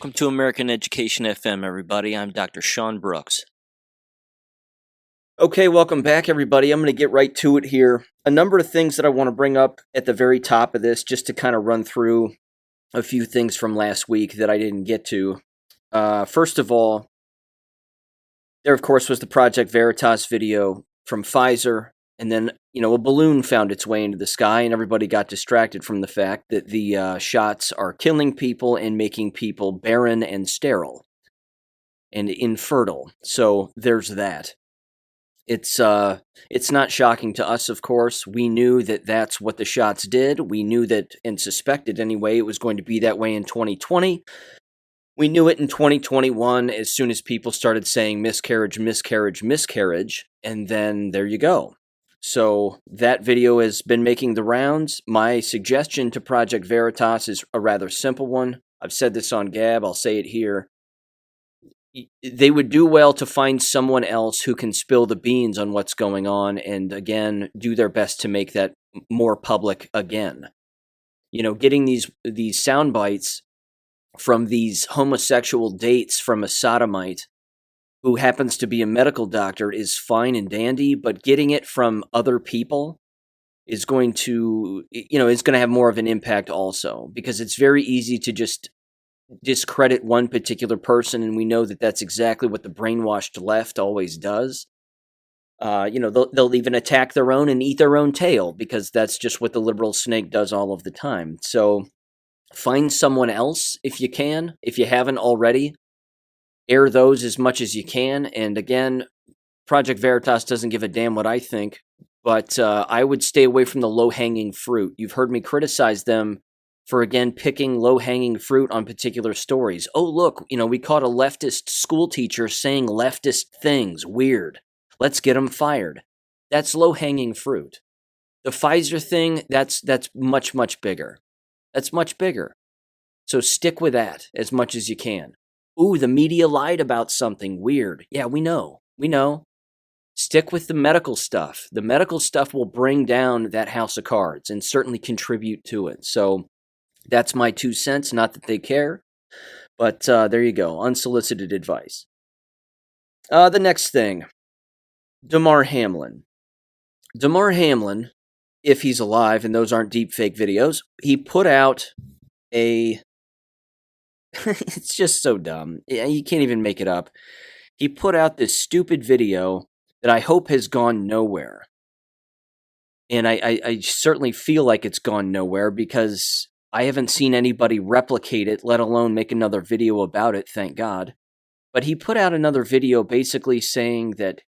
Welcome to American Education FM, everybody. I'm Dr. Sean Brooks. Okay, welcome back, everybody. I'm going to get right to it here. A number of things that I want to bring up at the very top of this, just to kind of run through a few things from last week that I didn't get to. First of all, there, of course, was the Project Veritas video from Pfizer. And then, a balloon found its way into the sky, and everybody got distracted from the fact that the shots are killing people and making people barren and sterile and infertile. So there's that. It's not shocking to us, of course. We knew that that's what the shots did. We knew that, and suspected anyway, it was going to be that way in 2020. We knew it in 2021 as soon as people started saying miscarriage, miscarriage, miscarriage, and then there you go. So that video has been making the rounds. My suggestion to Project Veritas is a rather simple one. I've said this on Gab. I'll say it here. They would do well to find someone else who can spill the beans on what's going on and, again, do their best to make that more public again. Getting these sound bites from these homosexual dates from a sodomite who happens to be a medical doctor is fine and dandy, but getting it from other people is going to, is going to have more of an impact also, because it's very easy to just discredit one particular person, and we know that that's exactly what the brainwashed left always does. They'll even attack their own and eat their own tail, because that's just what the liberal snake does all of the time. So find someone else if you can, if you haven't already. Air those as much as you can. And again, Project Veritas doesn't give a damn what I think, but I would stay away from the low-hanging fruit. You've heard me criticize them for, again, picking low-hanging fruit on particular stories. Oh, look, we caught a leftist school teacher saying leftist things. Weird. Let's get him fired. That's low-hanging fruit. The Pfizer thing, that's much, much bigger. That's much bigger. So stick with that as much as you can. Ooh, the media lied about something. Weird. Yeah, we know. Stick with the medical stuff. The medical stuff will bring down that house of cards and certainly contribute to it. So that's my 2 cents. Not that they care, but there you go. Unsolicited advice. The next thing, Damar Hamlin. Damar Hamlin, if he's alive, and those aren't deep fake videos, he put out a... It's just so dumb. You can't even make it up. He put out this stupid video that I hope has gone nowhere. And I certainly feel like it's gone nowhere, because I haven't seen anybody replicate it, let alone make another video about it, thank God. But he put out another video basically saying that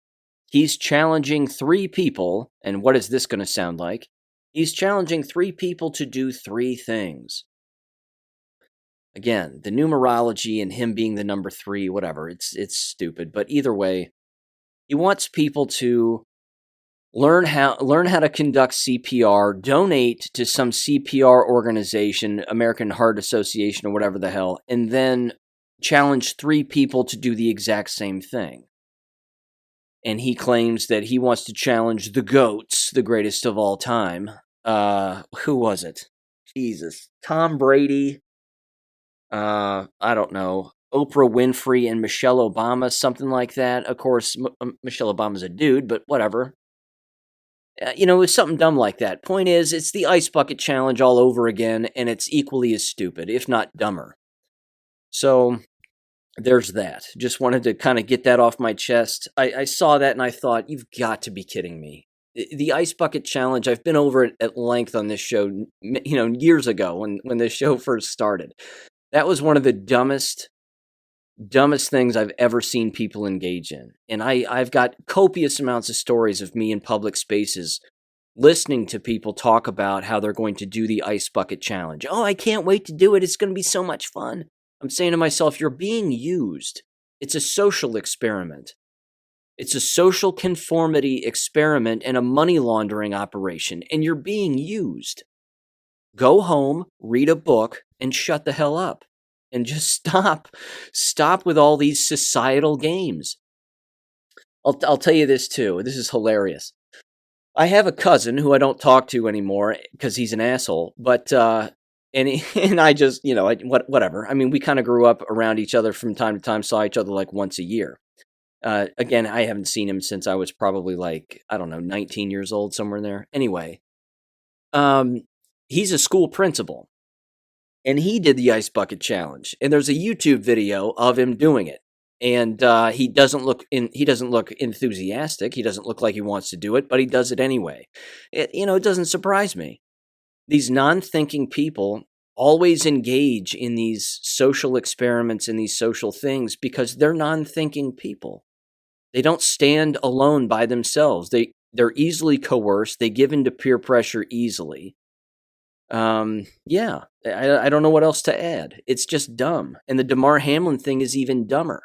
he's challenging 3 people, and what is this going to sound like? He's challenging 3 people to do 3 things. Again, the numerology and him being the number 3, whatever, it's stupid. But either way, he wants people to learn how to conduct CPR, donate to some CPR organization, American Heart Association or whatever the hell, and then challenge 3 people to do the exact same thing. And he claims that he wants to challenge the GOATs, the greatest of all time. Who was it? Jesus. Tom Brady. I don't know, Oprah Winfrey and Michelle Obama, something like that. Of course, Michelle Obama's a dude, but whatever. It was something dumb like that. Point is, it's the ice bucket challenge all over again, and it's equally as stupid, if not dumber. So there's that. Just wanted to kind of get that off my chest. I saw that and I thought, you've got to be kidding me. The ice bucket challenge, I've been over it at length on this show, years ago when this show first started. That was one of the dumbest things I've ever seen people engage in. And I've got copious amounts of stories of me in public spaces listening to people talk about how they're going to do the ice bucket challenge. Oh, I can't wait to do it. It's going to be so much fun. I'm saying to myself, you're being used. It's a social experiment. It's a social conformity experiment and a money laundering operation, and you're being used. Go home, read a book, and shut the hell up. And just stop with all these societal games. I'll tell you this too. This is hilarious. I have a cousin who I don't talk to anymore because he's an asshole, but and I just, whatever. I mean, we kind of grew up around each other from time to time, saw each other like once a year. Again, I haven't seen him since I was probably like, I don't know, 19 years old, somewhere in there. Anyway, he's a school principal, and he did the ice bucket challenge. And there's a YouTube video of him doing it. And he doesn't look enthusiastic. He doesn't look like he wants to do it, but he does it anyway. It doesn't surprise me. These non-thinking people always engage in these social experiments and these social things because they're non-thinking people. They don't stand alone by themselves. They're easily coerced. They give into peer pressure easily. Yeah, I don't know what else to add. It's just dumb. And the Damar Hamlin thing is even dumber.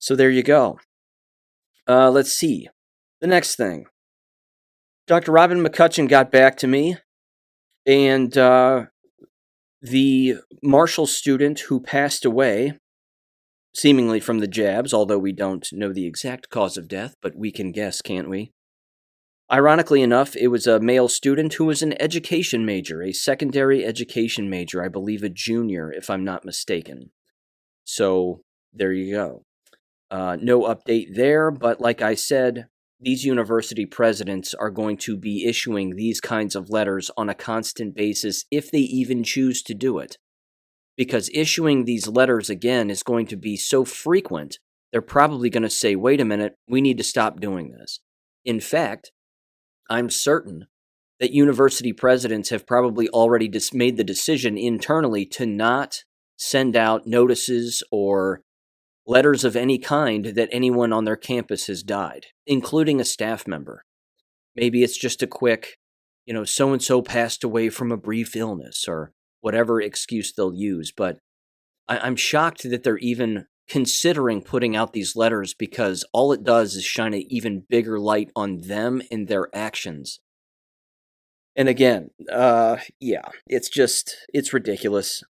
So there you go. Let's see. The next thing. Dr. Robin McCutcheon got back to me, and the Marshall student who passed away, seemingly from the jabs, although we don't know the exact cause of death, but we can guess, can't we? Ironically enough, it was a male student who was an education major, a secondary education major, I believe a junior, if I'm not mistaken. So there you go. No update there, but like I said, these university presidents are going to be issuing these kinds of letters on a constant basis if they even choose to do it. Because issuing these letters again is going to be so frequent, they're probably going to say, wait a minute, we need to stop doing this. In fact, I'm certain that university presidents have probably already made the decision internally to not send out notices or letters of any kind that anyone on their campus has died, including a staff member. Maybe it's just a quick, so-and-so passed away from a brief illness or whatever excuse they'll use. But I'm shocked that they're even considering putting out these letters because all it does is shine an even bigger light on them and their actions. And again, it's ridiculous.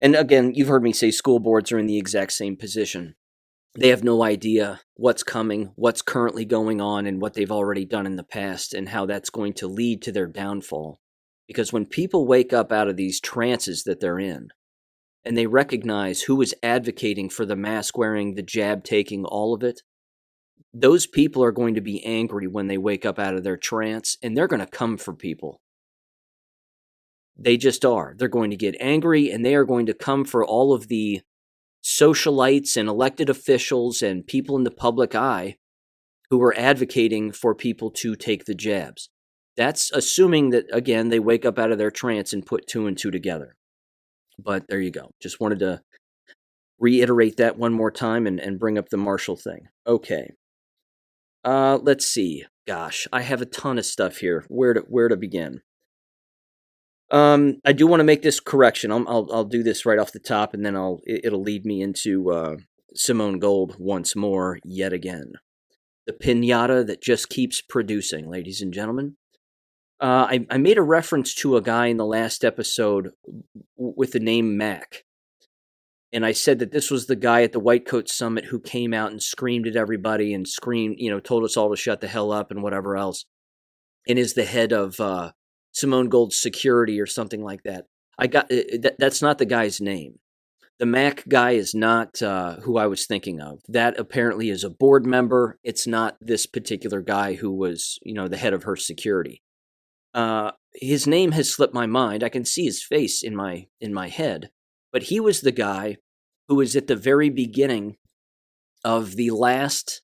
And again, you've heard me say school boards are in the exact same position. They have no idea what's coming, what's currently going on, and what they've already done in the past, and how that's going to lead to their downfall. Because when people wake up out of these trances that they're in, and they recognize who is advocating for the mask wearing, the jab taking, all of it, those people are going to be angry when they wake up out of their trance, and they're going to come for people. They just are. They're going to get angry, and they are going to come for all of the socialites and elected officials and people in the public eye who are advocating for people to take the jabs. That's assuming that, again, they wake up out of their trance and put two and two together. But there you go. Just wanted to reiterate that one more time and bring up the Marshall thing. Okay. Let's see. Gosh, I have a ton of stuff here. Where to begin? I do want to make this correction. I'll do this right off the top, and then it'll lead me into Simone Gold once more, yet again. The piñata that just keeps producing, ladies and gentlemen. I made a reference to a guy in the last episode with the name Mac. And I said that this was the guy at the White Coat Summit who came out and screamed at everybody and told us all to shut the hell up and whatever else. And is the head of Simone Gold's security or something like that. That's not the guy's name. The Mac guy is not who I was thinking of. That apparently is a board member. It's not this particular guy who was, the head of her security. His name has slipped my mind. I can see his face in my head, but he was the guy who was at the very beginning of the last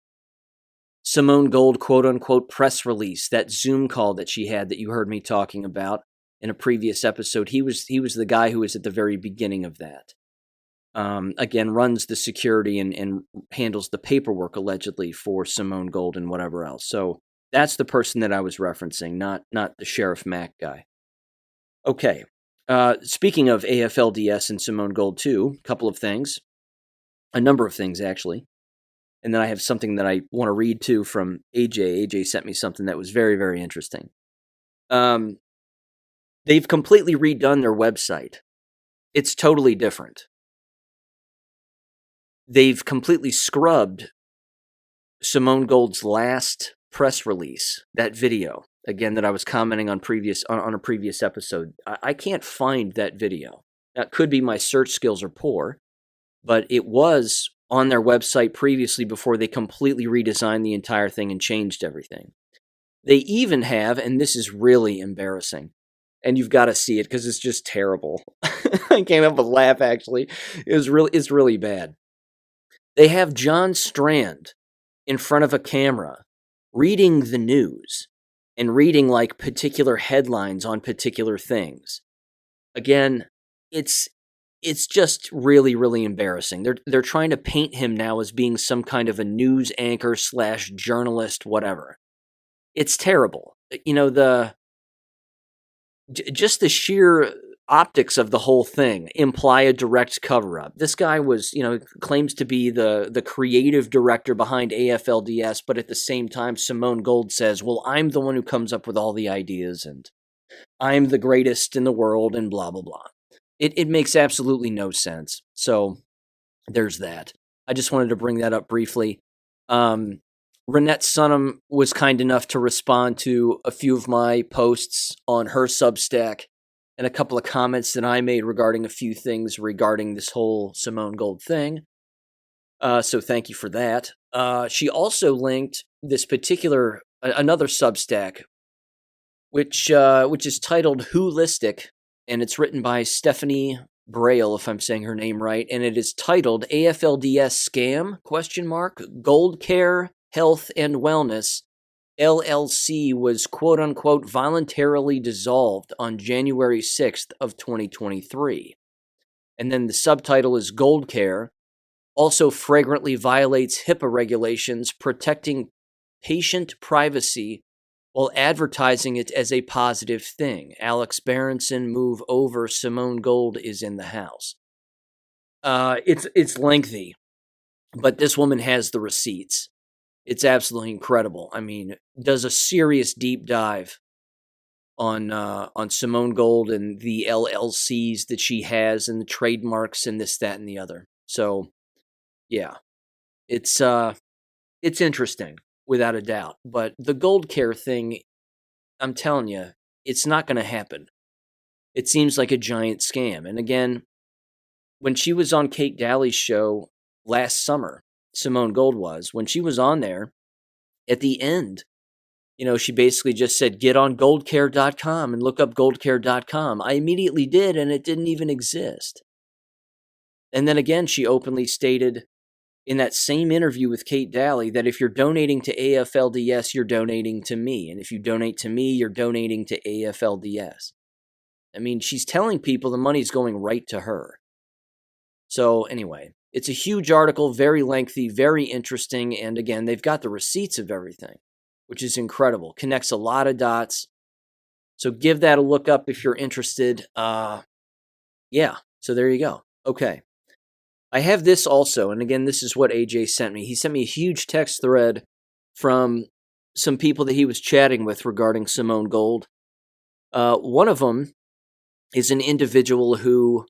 Simone Gold quote-unquote press release, that Zoom call that she had that you heard me talking about in a previous episode. He was the guy who was at the very beginning of that. Again, runs the security and handles the paperwork, allegedly, for Simone Gold and whatever else. So that's the person that I was referencing, not the Sheriff Mac guy. Okay. Speaking of AFLDS and Simone Gold, too, a couple of things. A number of things, actually. And then I have something that I want to read, too, from AJ. AJ sent me something that was very, very interesting. They've completely redone their website. It's totally different. They've completely scrubbed Simone Gold's last press release, that video. again, that I was commenting on on a previous episode. I can't find that video. That could be my search skills are poor, but it was on their website previously before they completely redesigned the entire thing and changed everything. They even have, and this is really embarrassing, and you've got to see it because it's just terrible. I can't help but laugh. Actually, it's really bad. They have John Strand in front of a camera reading the news and reading like particular headlines on particular things. Again, it's just really embarrassing. They're trying to paint him now as being some kind of a news anchor / journalist, whatever. It's terrible. You know, just the sheer optics of the whole thing imply a direct cover-up. This guy was, claims to be the creative director behind AFLDS, but at the same time, Simone Gold says, well, I'm the one who comes up with all the ideas, and I'm the greatest in the world, and blah, blah, blah. It makes absolutely no sense. So there's that. I just wanted to bring that up briefly. Renette Sunham was kind enough to respond to a few of my posts on her Substack and a couple of comments that I made regarding a few things regarding this whole Simone Gold thing. So thank you for that. She also linked this particular, another Substack, which is titled Wholistic, and it's written by Stephanie Braille, if I'm saying her name right, and it is titled AFLDS Scam, Gold Care, Health and Wellness, LLC was quote-unquote voluntarily dissolved on January 6th of 2023. And then the subtitle is Gold Care also flagrantly violates HIPAA regulations protecting patient privacy while advertising it as a positive thing. Alex Berenson, move over. Simone Gold is in the house. It's lengthy, but this woman has the receipts. It's absolutely incredible. I mean, does a serious deep dive on Simone Gold and the LLCs that she has and the trademarks and this, that, and the other. So, yeah, it's interesting without a doubt. But the Gold Care thing, I'm telling you, it's not going to happen. It seems like a giant scam. And again, when she was on Kate Daly's show last summer, Simone Gold was, when she was on there, at the end, she basically just said, get on goldcare.com and look up goldcare.com. I immediately did, and it didn't even exist. And then again, she openly stated in that same interview with Kate Daly that if you're donating to AFLDS, you're donating to me. And if you donate to me, you're donating to AFLDS. I mean, she's telling people the money's going right to her. So anyway, it's a huge article, very lengthy, very interesting. And again, they've got the receipts of everything, which is incredible. Connects a lot of dots. So give that a look up if you're interested. Yeah, so there you go. Okay. I have this also, and again, this is what AJ sent me. He sent me a huge text thread from some people that he was chatting with regarding Simone Gold. One of them is an individual who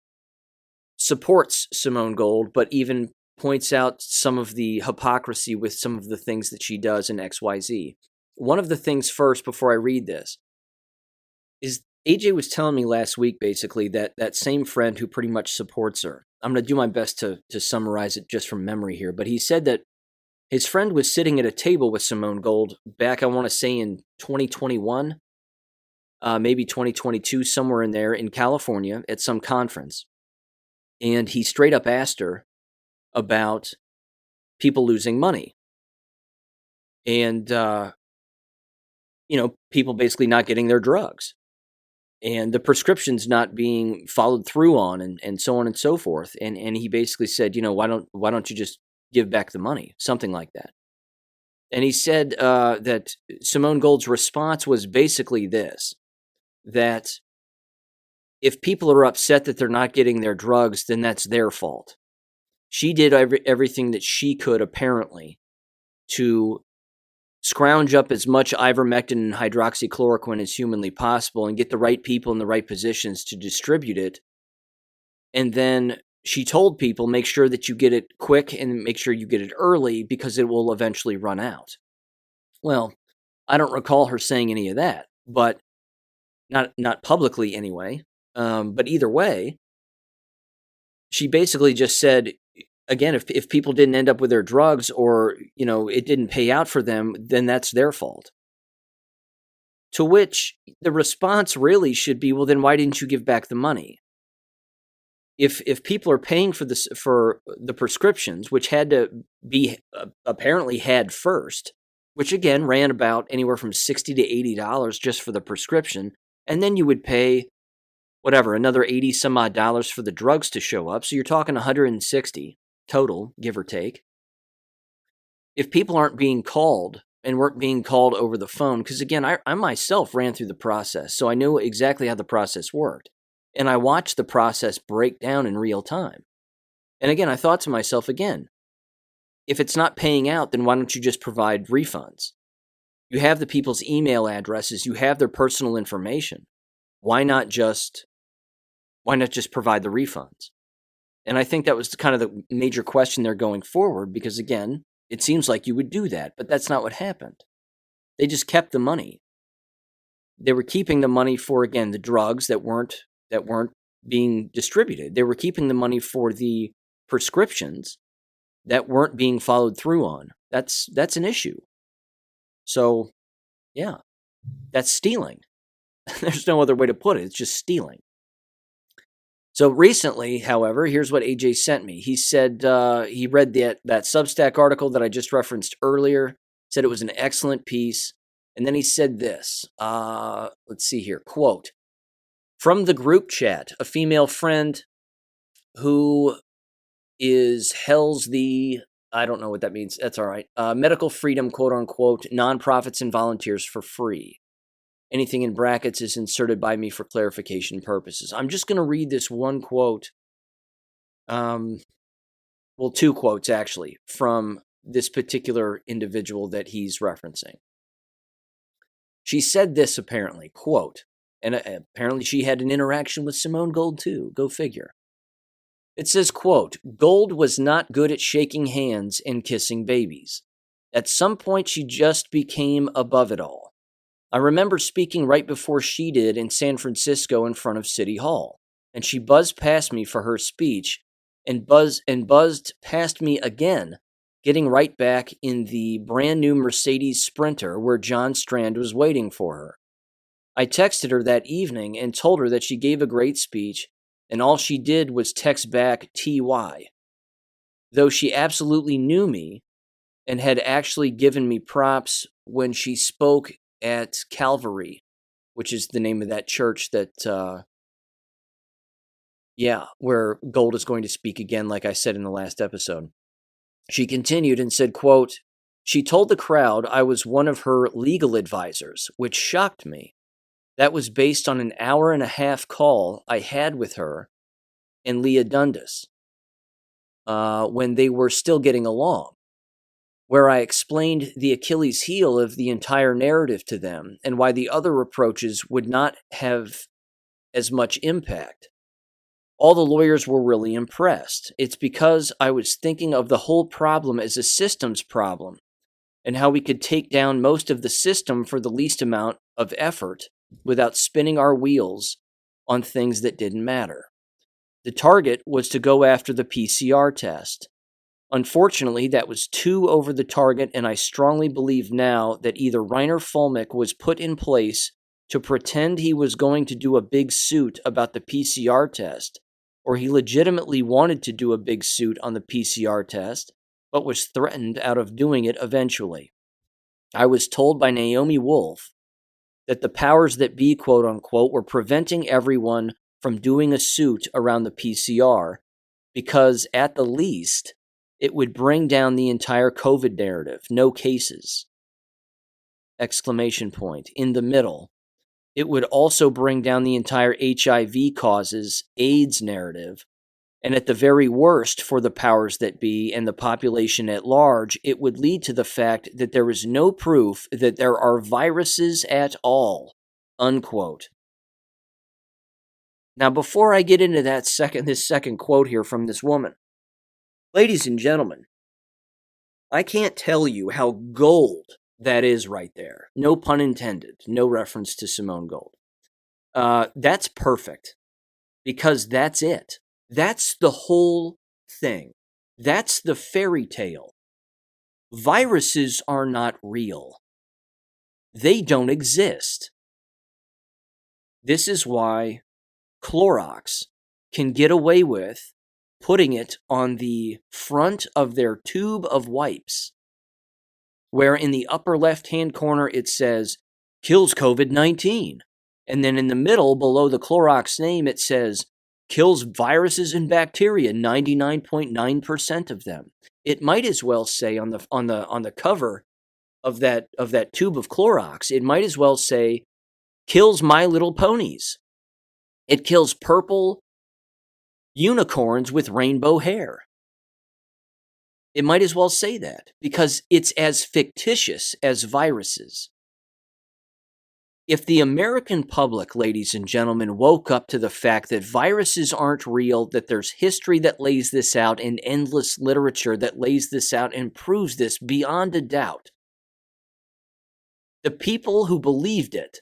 supports Simone Gold, but even points out some of the hypocrisy with some of the things that she does in XYZ. One of the things first, before I read this, is AJ was telling me last week, basically, that same friend who pretty much supports her. I'm going to do my best to summarize it just from memory here, but he said that his friend was sitting at a table with Simone Gold back, I want to say, in 2021, maybe 2022, somewhere in there, in California, at some conference. And he straight up asked her about people losing money. And, people basically not getting their drugs. And the prescriptions not being followed through on, and so on and so forth. And he basically said, why don't you just give back the money? Something like that. And he said that Simone Gold's response was basically this, that if people are upset that they're not getting their drugs, then that's their fault. She did everything that she could, apparently, to scrounge up as much ivermectin and hydroxychloroquine as humanly possible and get the right people in the right positions to distribute it. And then she told people, make sure that you get it quick and make sure you get it early because it will eventually run out. Well, I don't recall her saying any of that, but not publicly anyway. But either way, she basically just said, again, if people didn't end up with their drugs or, it didn't pay out for them, then that's their fault. To which the response really should be, well, then why didn't you give back the money? If people are paying for the prescriptions, which had to be apparently had first, which again ran about anywhere from $60 to $80 just for the prescription, and then you would pay whatever, another 80 some odd dollars for the drugs to show up. So you're talking 160 total, give or take. If people aren't being called and weren't being called over the phone, because again, I myself ran through the process, so I knew exactly how the process worked. And I watched the process break down in real time. And again, I thought to myself again, if it's not paying out, then why don't you just provide refunds? You have the people's email addresses, you have their personal information. Why not just provide the refunds? And I think that was kind of the major question there going forward, because again, it seems like you would do that, but that's not what happened. They just kept the money. They were keeping the money for, again, the drugs that weren't being distributed. They were keeping the money for the prescriptions that weren't being followed through on. That's an issue. So, yeah, that's stealing. There's no other way to put it. It's just stealing. So recently, however, here's what AJ sent me. He said he read that Substack article that I just referenced earlier, said it was an excellent piece. And then he said this, let's see here, quote, from the group chat, a female friend who held the, I don't know what that means, that's all right, medical freedom, quote unquote, nonprofits and volunteers for free. Anything in brackets is inserted by me for clarification purposes. I'm just going to read this one quote, two quotes actually, from this particular individual that he's referencing. She said this apparently, quote, and apparently she had an interaction with Simone Gold too, go figure. It says, quote, Gold was not good at shaking hands and kissing babies. At some point she just became above it all. I remember speaking right before she did in San Francisco in front of City Hall, and she buzzed past me for her speech and buzzed past me again, getting right back in the brand new Mercedes Sprinter where John Strand was waiting for her. I texted her that evening and told her that she gave a great speech, and all she did was text back TY. Though she absolutely knew me and had actually given me props when she spoke at Calvary, which is the name of that church that, where Gold is going to speak again, like I said in the last episode. She continued and said, quote, she told the crowd I was one of her legal advisors, which shocked me. That was based on an 1.5-hour call I had with her and Leah Dundas when they were still getting along, where I explained the Achilles heel of the entire narrative to them and why the other approaches would not have as much impact. All the lawyers were really impressed. It's because I was thinking of the whole problem as a systems problem and how we could take down most of the system for the least amount of effort without spinning our wheels on things that didn't matter. The target was to go after the PCR test. Unfortunately, that was too over the target, and I strongly believe now that either Reiner Fulmick was put in place to pretend he was going to do a big suit about the PCR test, or he legitimately wanted to do a big suit on the PCR test, but was threatened out of doing it eventually. I was told by Naomi Wolf that the powers that be, quote unquote, were preventing everyone from doing a suit around the PCR because, at the least, it would bring down the entire COVID narrative. No cases. Exclamation point. In the middle. It would also bring down the entire HIV causes, AIDS narrative. And at the very worst for the powers that be and the population at large, it would lead to the fact that there is no proof that there are viruses at all. Unquote. Now, before I get into this second quote here from this woman, ladies and gentlemen, I can't tell you how gold That is right there. No pun intended. No reference to Simone Gold. That's perfect because that's it. That's the whole thing. That's the fairy tale. Viruses are not real. They don't exist. This is why Clorox can get away with putting it on the front of their tube of wipes, where in the upper left-hand corner it says, kills COVID-19. And then in the middle, below the Clorox name, it says, kills viruses and bacteria, 99.9% of them. It might as well say on the cover of that tube of Clorox, it might as well say, kills My Little Ponies. It kills purple unicorns with rainbow hair. It might as well say that because it's as fictitious as viruses. If the American public, ladies and gentlemen, woke up to the fact that viruses aren't real, that there's history that lays this out and endless literature that lays this out and proves this beyond a doubt, the people who believed it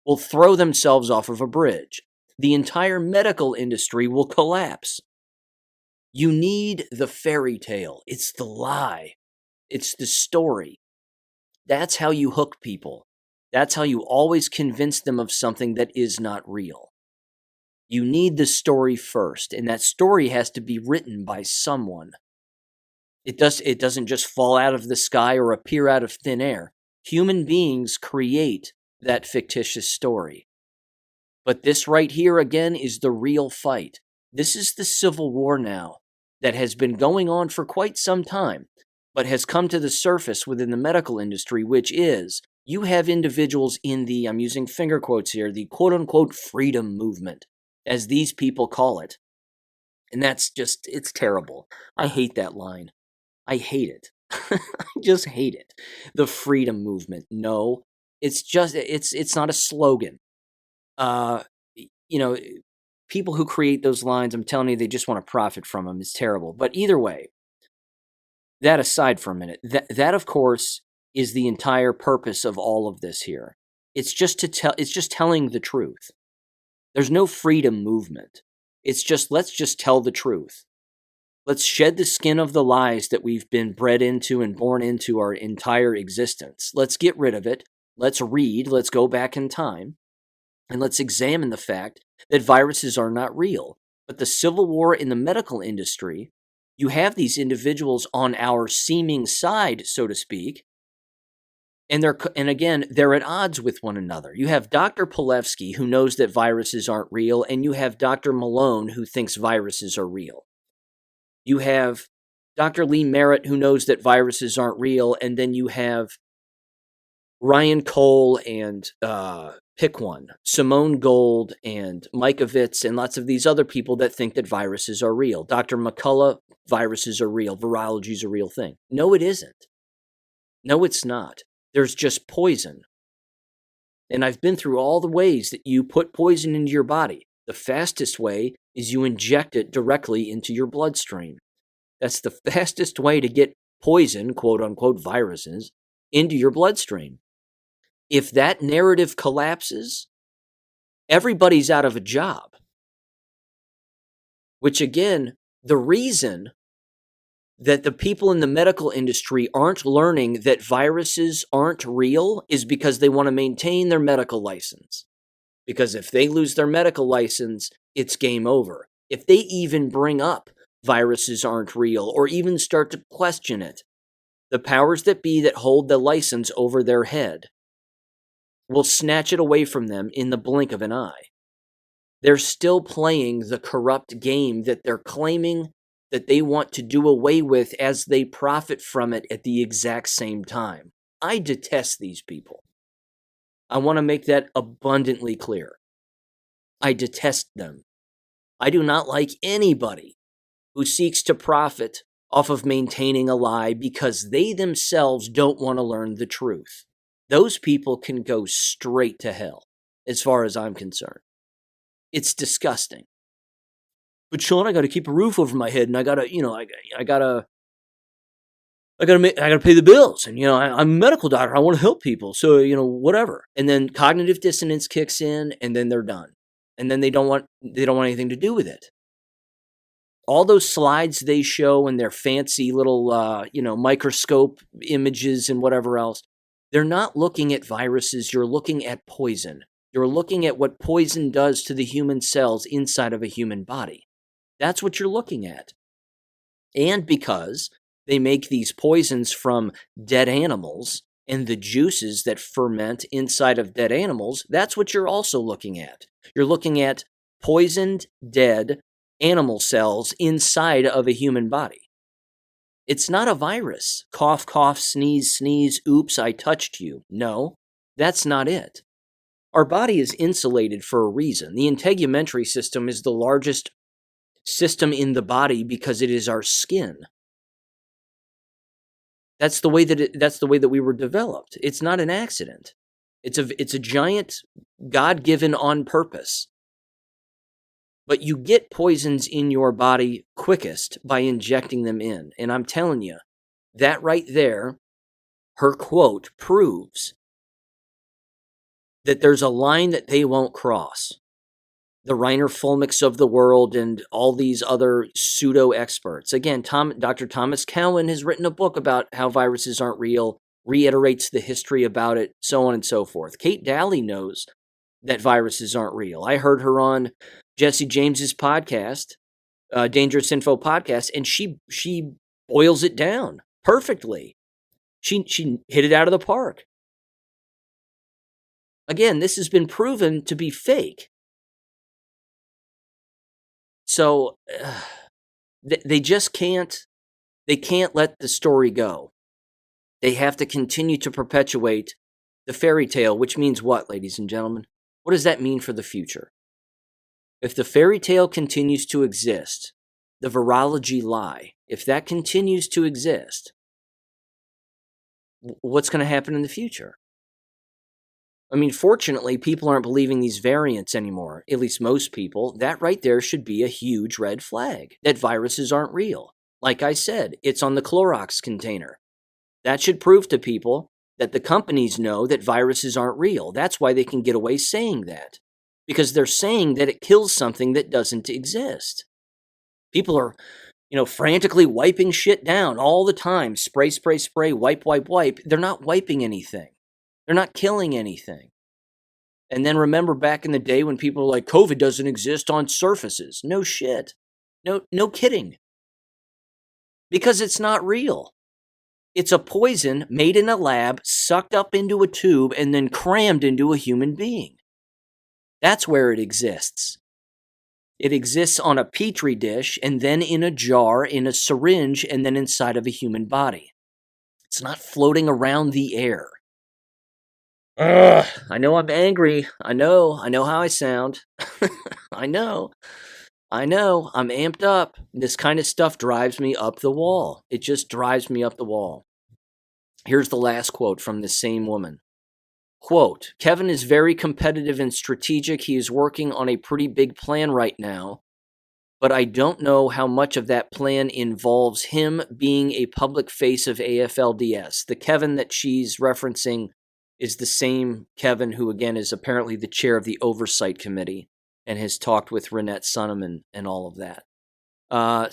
will throw themselves off of a bridge. The entire medical industry will collapse. You need the fairy tale. It's the lie. It's the story. That's how you hook people. That's how you always convince them of something that is not real. You need the story first, and that story has to be written by someone. It doesn't just fall out of the sky or appear out of thin air. Human beings create that fictitious story. But this right here, again, is the real fight. This is the Civil War now that has been going on for quite some time, but has come to the surface within the medical industry, which is, you have individuals in the, I'm using finger quotes here, the quote-unquote freedom movement, as these people call it. And that's just, it's terrible. I hate that line. I hate it. I just hate it. The freedom movement. No, it's just, it's not a slogan. People who create those lines, I'm telling you, they just want to profit from them. It's terrible. But either way, that aside for a minute, that of course is the entire purpose of all of this here. It's just telling the truth. There's no freedom movement. It's just, let's just tell the truth. Let's shed the skin of the lies that we've been bred into and born into our entire existence. Let's get rid of it. Let's read. Let's go back in time. And let's examine the fact that viruses are not real. But the Civil War in the medical industry, you have these individuals on our seeming side, so to speak, and again, they're at odds with one another. You have Dr. Pilevsky, who knows that viruses aren't real, and you have Dr. Malone, who thinks viruses are real. You have Dr. Lee Merritt, who knows that viruses aren't real, and then you have Ryan Cole and pick one, Simone Gold and Mikovits and lots of these other people that think that viruses are real. Dr. McCullough, viruses are real. Virology is a real thing. No, it isn't. No, it's not. There's just poison. And I've been through all the ways that you put poison into your body. The fastest way is you inject it directly into your bloodstream. That's the fastest way to get poison, quote unquote, viruses, into your bloodstream. If that narrative collapses, everybody's out of a job. Which again, the reason that the people in the medical industry aren't learning that viruses aren't real is because they want to maintain their medical license. Because if they lose their medical license, it's game over. If they even bring up viruses aren't real or even start to question it, the powers that be that hold the license over their head will snatch it away from them in the blink of an eye. They're still playing the corrupt game that they're claiming that they want to do away with as they profit from it at the exact same time. I detest these people. I want to make that abundantly clear. I detest them. I do not like anybody who seeks to profit off of maintaining a lie because they themselves don't want to learn the truth. Those people can go straight to hell, as far as I'm concerned. It's disgusting. But Sean, I got to keep a roof over my head, and I gotta I gotta pay the bills, and I'm a medical doctor. I want to help people, so whatever. And then cognitive dissonance kicks in, and then they're done, and then they don't want anything to do with it. All those slides they show and their fancy little microscope images and whatever else, they're not looking at viruses. You're looking at poison. You're looking at what poison does to the human cells inside of a human body. That's what you're looking at. And because they make these poisons from dead animals and the juices that ferment inside of dead animals, that's what you're also looking at. You're looking at poisoned, dead animal cells inside of a human body. It's not a virus. Cough, cough, sneeze, sneeze, oops, I touched you. No, that's not it. Our body is insulated for a reason. The integumentary system is the largest system in the body because it is our skin. That's the way that we were developed. It's not an accident. It's a giant God-given on purpose. But you get poisons in your body quickest by injecting them in. And I'm telling you, that right there, her quote proves that there's a line that they won't cross. The Reiner Fulmichs of the world and all these other pseudo-experts. Again, Dr. Thomas Cowan has written a book about how viruses aren't real, reiterates the history about it, so on and so forth. Kate Daly knows that viruses aren't real. I heard her on Jesse James's podcast, Dangerous Info podcast, and she boils it down perfectly. She hit it out of the park. Again, this has been proven to be fake. So they just can't let the story go. They have to continue to perpetuate the fairy tale, which means what, ladies and gentlemen? What does that mean for the future? If the fairy tale continues to exist, the virology lie, if that continues to exist, what's going to happen in the future? I mean, fortunately, people aren't believing these variants anymore, at least most people. That right there should be a huge red flag, that viruses aren't real. Like I said, it's on the Clorox container. That should prove to people that the companies know that viruses aren't real. That's why they can get away saying that, because they're saying that it kills something that doesn't exist. People are, frantically wiping shit down all the time. Spray, spray, spray, wipe, wipe, wipe. They're not wiping anything. They're not killing anything. And then remember back in the day when people were like, COVID doesn't exist on surfaces. No shit. No kidding. Because it's not real. It's a poison made in a lab, sucked up into a tube, and then crammed into a human being. That's where it exists. It exists on a petri dish, and then in a jar, in a syringe, and then inside of a human body. It's not floating around the air. Ugh, I know I'm angry. I know how I sound. I know, I'm amped up. This kind of stuff drives me up the wall. It just drives me up the wall. Here's the last quote from this same woman. Quote, Kevin is very competitive and strategic. He is working on a pretty big plan right now, but I don't know how much of that plan involves him being a public face of AFLDS. The Kevin that she's referencing is the same Kevin who, again, is apparently the chair of the Oversight Committee and has talked with Renette Sonneman and all of that.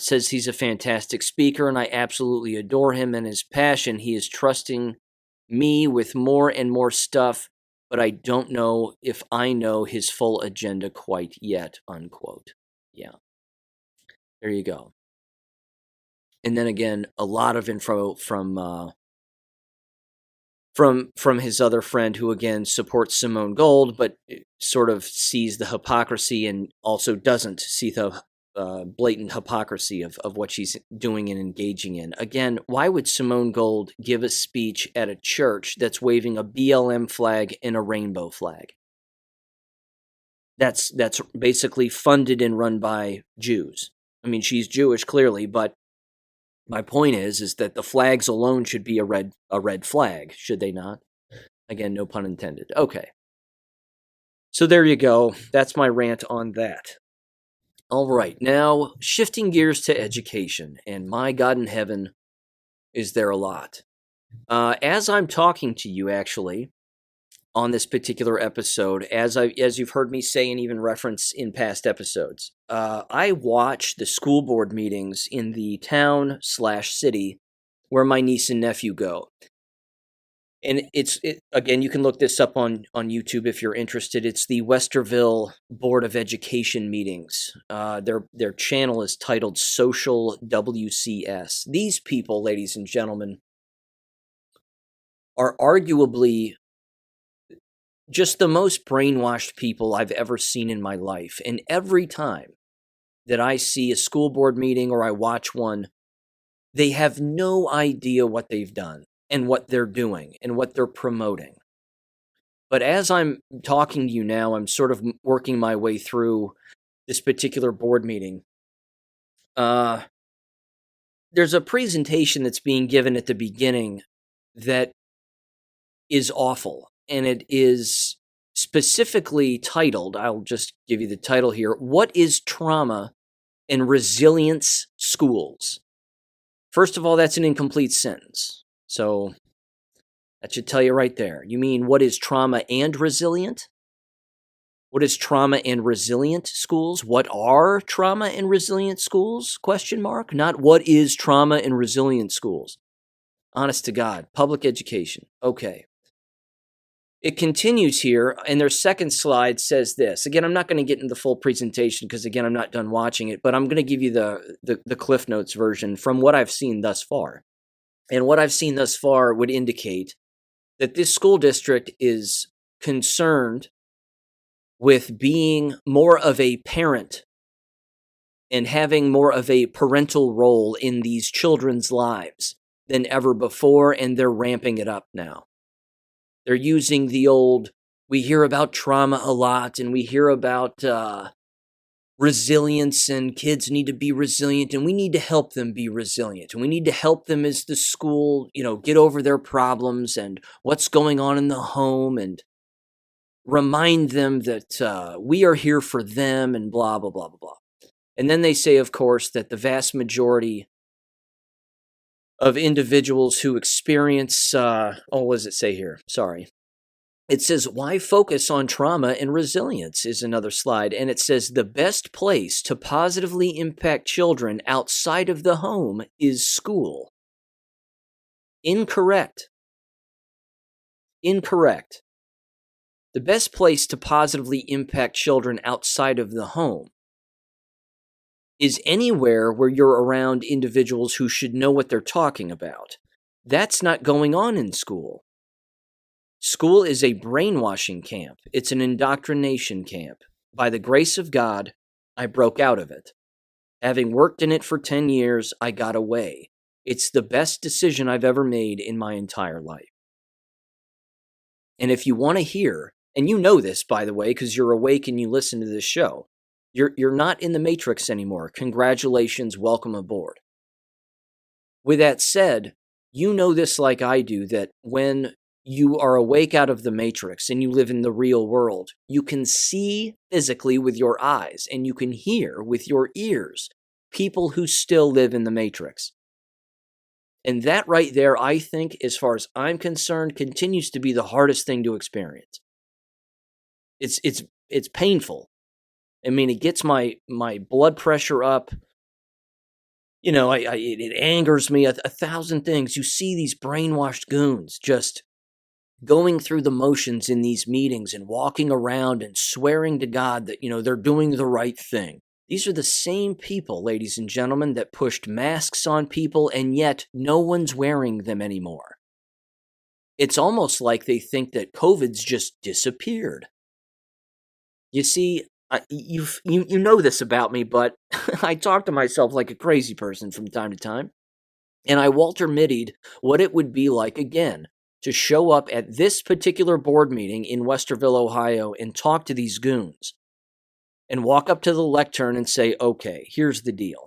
Says he's a fantastic speaker, and I absolutely adore him and his passion. He is trusting me with more and more stuff, but I don't know if I know his full agenda quite yet, unquote. Yeah. There you go. And then again, a lot of info from his other friend who, again, supports Simone Gold, but sort of sees the hypocrisy and also doesn't see the blatant hypocrisy of what she's doing and engaging in. Again, why would Simone Gold give a speech at a church that's waving a BLM flag and a rainbow flag? That's basically funded and run by Jews. I mean, she's Jewish, clearly, but my point is that the flags alone should be a red flag, should they not? Again, no pun intended. Okay. So there you go. That's my rant on that. All right, now shifting gears to education, and my God in heaven, is there a lot. As I'm talking to you, actually, on this particular episode, as you've heard me say and even reference in past episodes, I watch the school board meetings in the town/city where my niece and nephew go. And again, you can look this up on YouTube if you're interested. It's the Westerville Board of Education meetings. Their channel is titled Social WCS. These people, ladies and gentlemen, are arguably just the most brainwashed people I've ever seen in my life. And every time that I see a school board meeting or I watch one, they have no idea what they've done and what they're doing and what they're promoting. But as I'm talking to you now, I'm sort of working my way through this particular board meeting. There's a presentation that's being given at the beginning that is awful. And it is specifically titled, I'll just give you the title here, What is Trauma and Resilience Schools? First of all, that's an incomplete sentence. So that should tell you right there. You mean what is trauma and resilient? What is trauma and resilient schools? What are trauma and resilient schools? Question mark. Not what is trauma and resilient schools. Honest to God. Public education. Okay. It continues here, and their second slide says this. Again, I'm not going to get into the full presentation because, again, I'm not done watching it, but I'm going to give you the Cliff Notes version from what I've seen thus far. And what I've seen thus far would indicate that this school district is concerned with being more of a parent and having more of a parental role in these children's lives than ever before, and they're ramping it up now. They're using the old, we hear about trauma a lot, and we hear about resilience, and kids need to be resilient, and we need to help them be resilient, and we need to help them as the school, get over their problems and what's going on in the home, and remind them that we are here for them, and blah, blah, blah, blah, blah. And then they say, of course, that the vast majority of individuals who experience, what does it say here? Sorry. It says, why focus on trauma and resilience is another slide. And it says, the best place to positively impact children outside of the home is school. Incorrect. Incorrect. The best place to positively impact children outside of the home is anywhere where you're around individuals who should know what they're talking about. That's not going on in school. School is a brainwashing camp. It's an indoctrination camp. By the grace of God, I broke out of it. Having worked in it for 10 years, I got away. It's the best decision I've ever made in my entire life. And if you want to hear, and you know this, by the way, because you're awake and you listen to this show, you're not in the Matrix anymore. Congratulations, welcome aboard. With that said, you know this like I do, that when you are awake out of the Matrix and you live in the real world, you can see physically with your eyes and you can hear with your ears people who still live in the Matrix. And that right there, I think, as far as I'm concerned, continues to be the hardest thing to experience. It's painful. I mean, it gets my blood pressure up. It angers me, a thousand things. You see these brainwashed goons just going through the motions in these meetings and walking around and swearing to God that, they're doing the right thing. These are the same people, ladies and gentlemen, that pushed masks on people, and yet no one's wearing them anymore. It's almost like they think that COVID's just disappeared. You see, you know this about me, but I talk to myself like a crazy person from time to time. And I Walter Mittied what it would be like, again, to show up at this particular board meeting in Westerville, Ohio, and talk to these goons. And walk up to the lectern and say, okay, here's the deal.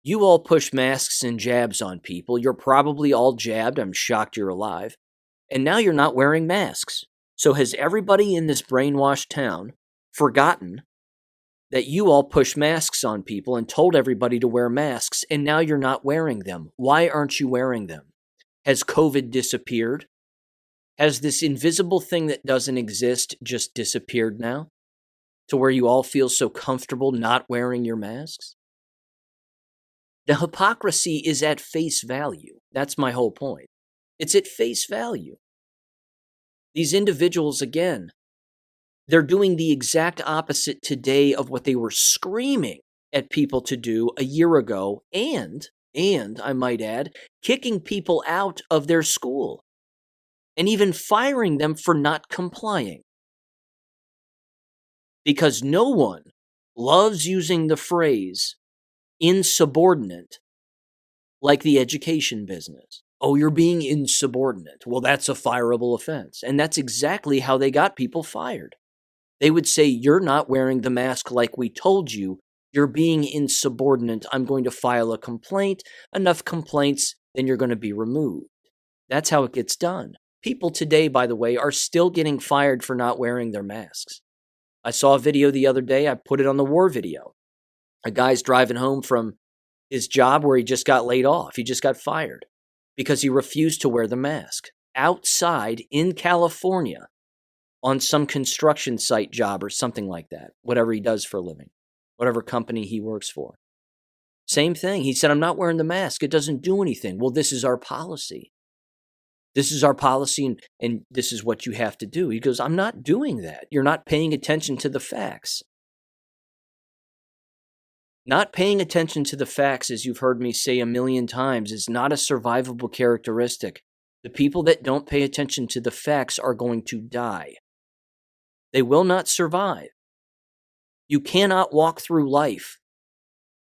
You all push masks and jabs on people. You're probably all jabbed. I'm shocked you're alive. And now you're not wearing masks. So has everybody in this brainwashed town forgotten that you all pushed masks on people and told everybody to wear masks, and now you're not wearing them. Why aren't you wearing them? Has COVID disappeared? Has this invisible thing that doesn't exist just disappeared now? To where you all feel so comfortable not wearing your masks? The hypocrisy is at face value. That's my whole point. It's at face value. These individuals, again, they're doing the exact opposite today of what they were screaming at people to do a year ago, and I might add, kicking people out of their school and even firing them for not complying. Because no one loves using the phrase insubordinate like the education business. Oh, you're being insubordinate. Well, that's a fireable offense. And that's exactly how they got people fired. They would say, you're not wearing the mask like we told you. You're being insubordinate. I'm going to file a complaint. Enough complaints, then you're going to be removed. That's how it gets done. People today, by the way, are still getting fired for not wearing their masks. I saw a video the other day. I put it on the war video. A guy's driving home from his job where he just got laid off. He just got fired because he refused to wear the mask outside in California on some construction site job or something like that, whatever he does for a living, whatever company he works for. Same thing. He said, I'm not wearing the mask. It doesn't do anything. Well, this is our policy. This is our policy, and this is what you have to do. He goes, I'm not doing that. You're not paying attention to the facts. Not paying attention to the facts, as you've heard me say a million times, is not a survivable characteristic. The people that don't pay attention to the facts are going to die. They will not survive. You cannot walk through life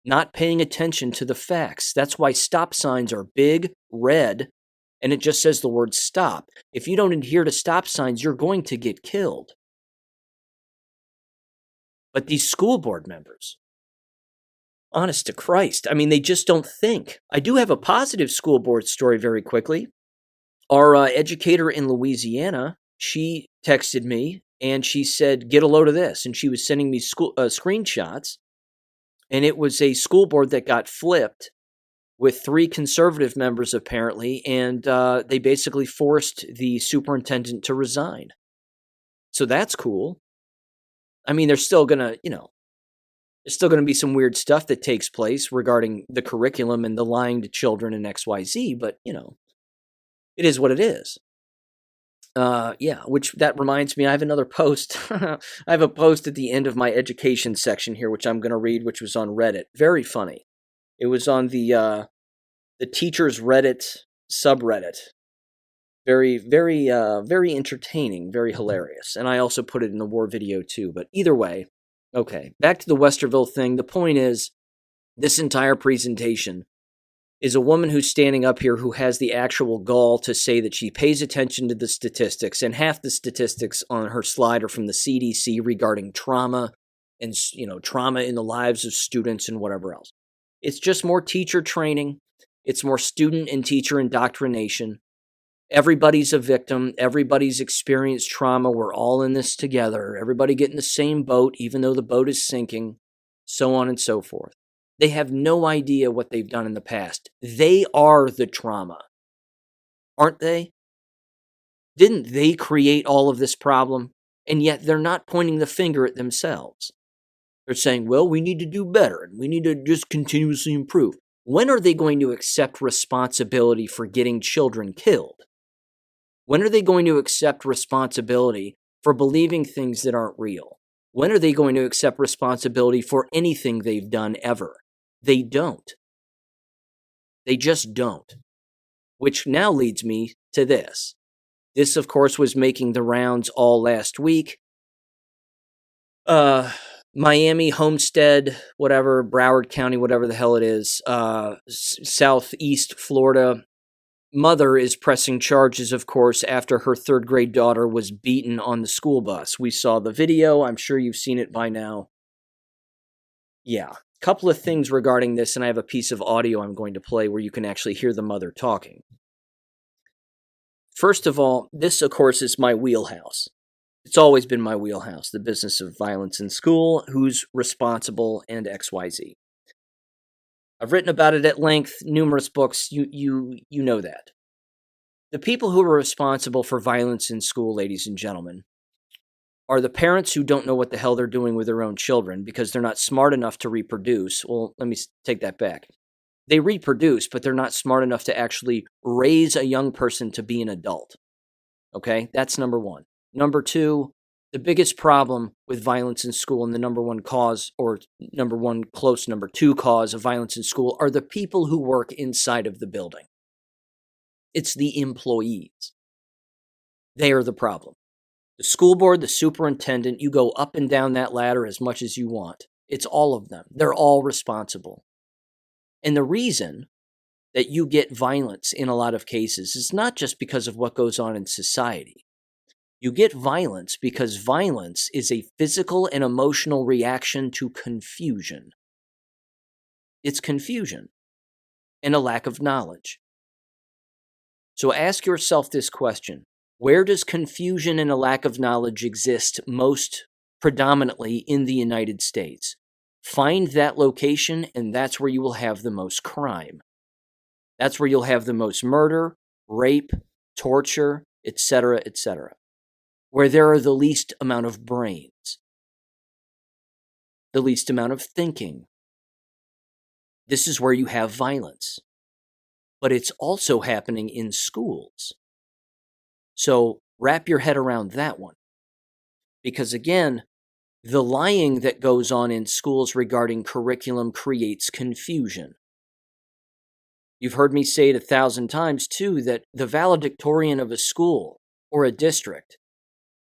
not paying attention to the facts. That's why stop signs are big, red, and it just says the word stop. If you don't adhere to stop signs, you're going to get killed. But these school board members, honest to Christ, I mean, they just don't think. I do have a positive school board story very quickly. Our educator in Louisiana, she texted me and she said, get a load of this. And she was sending me screenshots. And it was a school board that got flipped with 3 conservative members, apparently. And they basically forced the superintendent to resign. So that's cool. I mean, there's still going to, there's still going to be some weird stuff that takes place regarding the curriculum and the lying to children and XYZ, but, it is what it is. Which that reminds me, I have another post. I have a post at the end of my education section here, which I'm going to read, which was on Reddit. Very funny. It was on the teachers Reddit subreddit. Very, very, very entertaining, very hilarious. And I also put it in the war video too. But either way, okay, back to the Westerville thing. The point is, this entire presentation is a woman who's standing up here who has the actual gall to say that she pays attention to the statistics, and half the statistics on her slide are from the CDC regarding trauma and, trauma in the lives of students and whatever else. It's just more teacher training. It's more student and teacher indoctrination. Everybody's a victim. Everybody's experienced trauma. We're all in this together. Everybody get in the same boat, even though the boat is sinking, so on and so forth. They have no idea what they've done in the past. They are the trauma, aren't they? Didn't they create all of this problem? And yet they're not pointing the finger at themselves. They're saying, well, we need to do better, and we need to just continuously improve. When are they going to accept responsibility for getting children killed? When are they going to accept responsibility for believing things that aren't real? When are they going to accept responsibility for anything they've done ever? They don't. They just don't. Which now leads me to this. This, of course, was making the rounds all last week. Miami, Homestead, whatever, Broward County, whatever the hell it is, southeast Florida. Mother is pressing charges, of course, after her 3rd grade daughter was beaten on the school bus. We saw the video. I'm sure you've seen it by now. Yeah. Couple of things regarding this, and I have a piece of audio I'm going to play where you can actually hear the mother talking. First of all, this, of course, is my wheelhouse. It's always been my wheelhouse, the business of violence in school, who's responsible, and XYZ. I've written about it at length, numerous books. You know that. The people who are responsible for violence in school, ladies and gentlemen, are the parents who don't know what the hell they're doing with their own children because they're not smart enough to reproduce. Well, let me take that back. They reproduce, but they're not smart enough to actually raise a young person to be an adult. Okay? That's number one. Number two, the biggest problem with violence in school and the number one cause, or number two cause of violence in school, are the people who work inside of the building. It's the employees. They are the problem. The school board, the superintendent, you go up and down that ladder as much as you want. It's all of them. They're all responsible. And the reason that you get violence in a lot of cases is not just because of what goes on in society. You get violence because violence is a physical and emotional reaction to confusion. It's confusion and a lack of knowledge. So ask yourself this question. Where does confusion and a lack of knowledge exist most predominantly in the United States? Find that location, and that's where you will have the most crime. That's where you'll have the most murder, rape, torture, etc., etc. Where there are the least amount of brains, the least amount of thinking. This is where you have violence. But it's also happening in schools. So wrap your head around that one. Because again, the lying that goes on in schools regarding curriculum creates confusion. You've heard me say it 1,000 times too, that the valedictorian of a school or a district,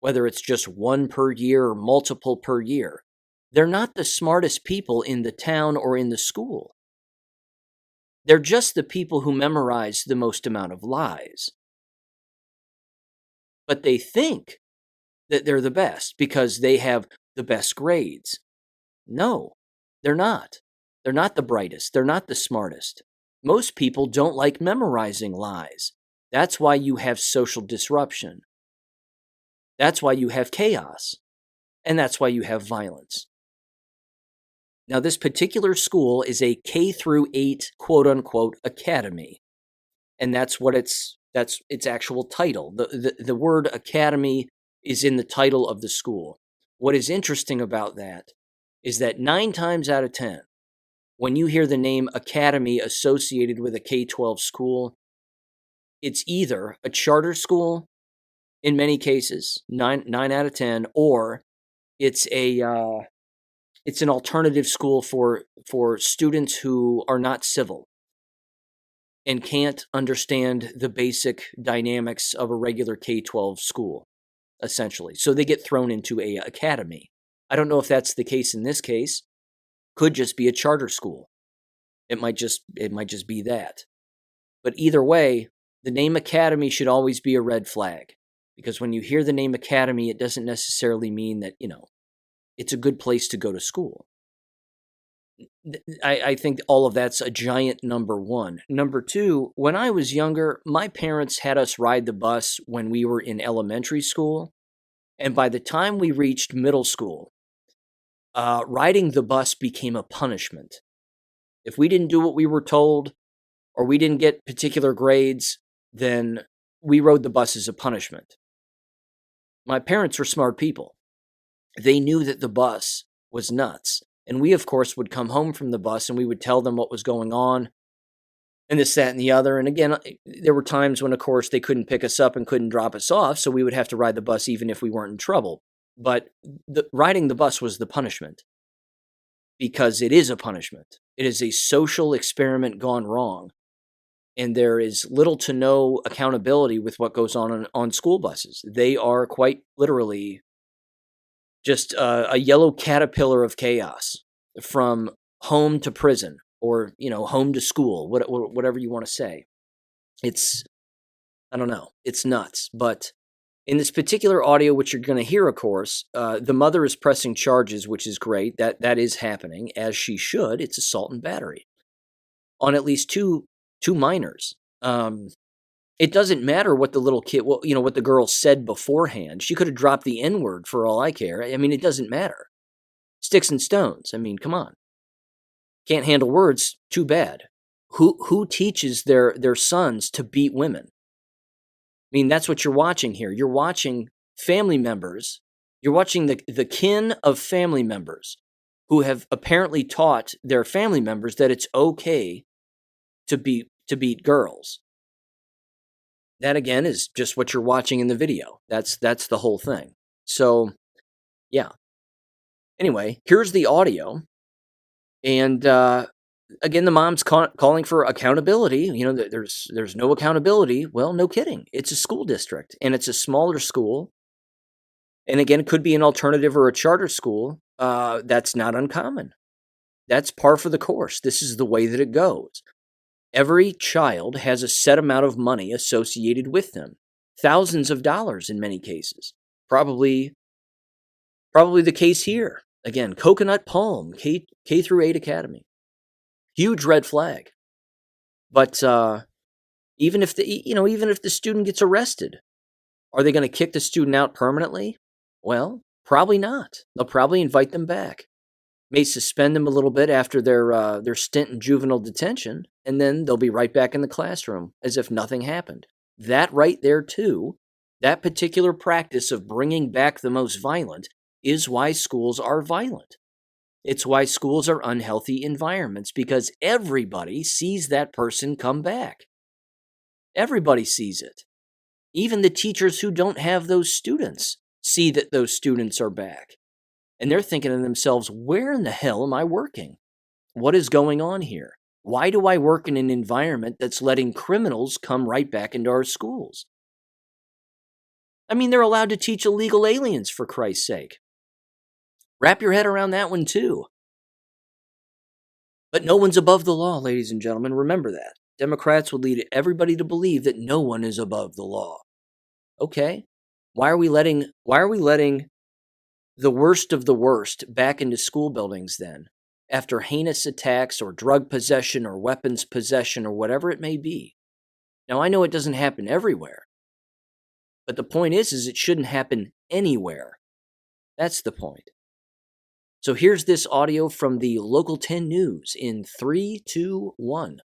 whether it's just one per year or multiple per year, they're not the smartest people in the town or in the school. They're just the people who memorize the most amount of lies. But they think that they're the best because they have the best grades. No, they're not. They're not the brightest. They're not the smartest. Most people don't like memorizing lies. That's why you have social disruption. That's why you have chaos. And that's why you have violence. Now, this particular school is a K through 8 quote-unquote academy. And that's its actual title. The word academy is in the title of the school. What is interesting about that is that 9 times out of 10, when you hear the name academy associated with a K-12 school, it's either a charter school, in many cases, 9 out of 10, or it's an alternative school for students who are not civil and can't understand the basic dynamics of a regular K-12 school, essentially. So they get thrown into a academy. I don't know if that's the case in this case. Could just be a charter school. It might just be that. But either way, the name academy should always be a red flag. Because when you hear the name academy, it doesn't necessarily mean that, it's a good place to go to school. I think all of that's a giant number one. Number two, when I was younger, my parents had us ride the bus when we were in elementary school. And by the time we reached middle school, riding the bus became a punishment. If we didn't do what we were told, or we didn't get particular grades, then we rode the bus as a punishment. My parents were smart people. They knew that the bus was nuts. And we, of course, would come home from the bus and we would tell them what was going on and this, that, and the other. And again, there were times when, of course, they couldn't pick us up and couldn't drop us off, so we would have to ride the bus even if we weren't in trouble. But riding the bus was the punishment because it is a punishment. It is a social experiment gone wrong. And there is little to no accountability with what goes on school buses. They are quite literally just a yellow caterpillar of chaos from home to prison or, home to school, whatever you want to say. I don't know, it's nuts. But in this particular audio, which you're going to hear, of course, the mother is pressing charges, which is great. That is happening, as she should. It's assault and battery on at least two minors. It doesn't matter what the little kid, well, what the girl said beforehand. She could have dropped the N-word for all I care. I mean, it doesn't matter. Sticks and stones. I mean, come on. Can't handle words. Too bad. Who teaches their sons to beat women? I mean, that's what you're watching here. You're watching family members. You're watching the kin of family members who have apparently taught their family members that it's okay to beat girls. That, again, is just what you're watching in the video. That's the whole thing. So, yeah. Anyway, here's the audio. And, again, the mom's calling for accountability. There's no accountability. Well, no kidding. It's a school district, and it's a smaller school. And, again, it could be an alternative or a charter school. That's not uncommon. That's par for the course. This is the way that it goes. Every child has a set amount of money associated with them. Thousands of dollars in many cases. Probably the case here. Again, Coconut Palm, K through 8 Academy. Huge red flag. But even if the student gets arrested, are they going to kick the student out permanently? Well, probably not. They'll probably invite them back. May suspend them a little bit after their stint in juvenile detention, and then they'll be right back in the classroom as if nothing happened. That right there, too, that particular practice of bringing back the most violent is why schools are violent. It's why schools are unhealthy environments, because everybody sees that person come back. Everybody sees it. Even the teachers who don't have those students see that those students are back. And they're thinking to themselves, where in the hell am I working? What is going on here? Why do I work in an environment that's letting criminals come right back into our schools? I mean, they're allowed to teach illegal aliens, for Christ's sake. Wrap your head around that one, too. But no one's above the law, ladies and gentlemen. Remember that. Democrats would lead everybody to believe that no one is above the law. Okay. Why are we letting the worst of the worst back into school buildings then, after heinous attacks or drug possession or weapons possession or whatever it may be? Now, I know it doesn't happen everywhere, but the point is it shouldn't happen anywhere. That's the point. So here's this audio from the Local 10 News in 3, 2, 1.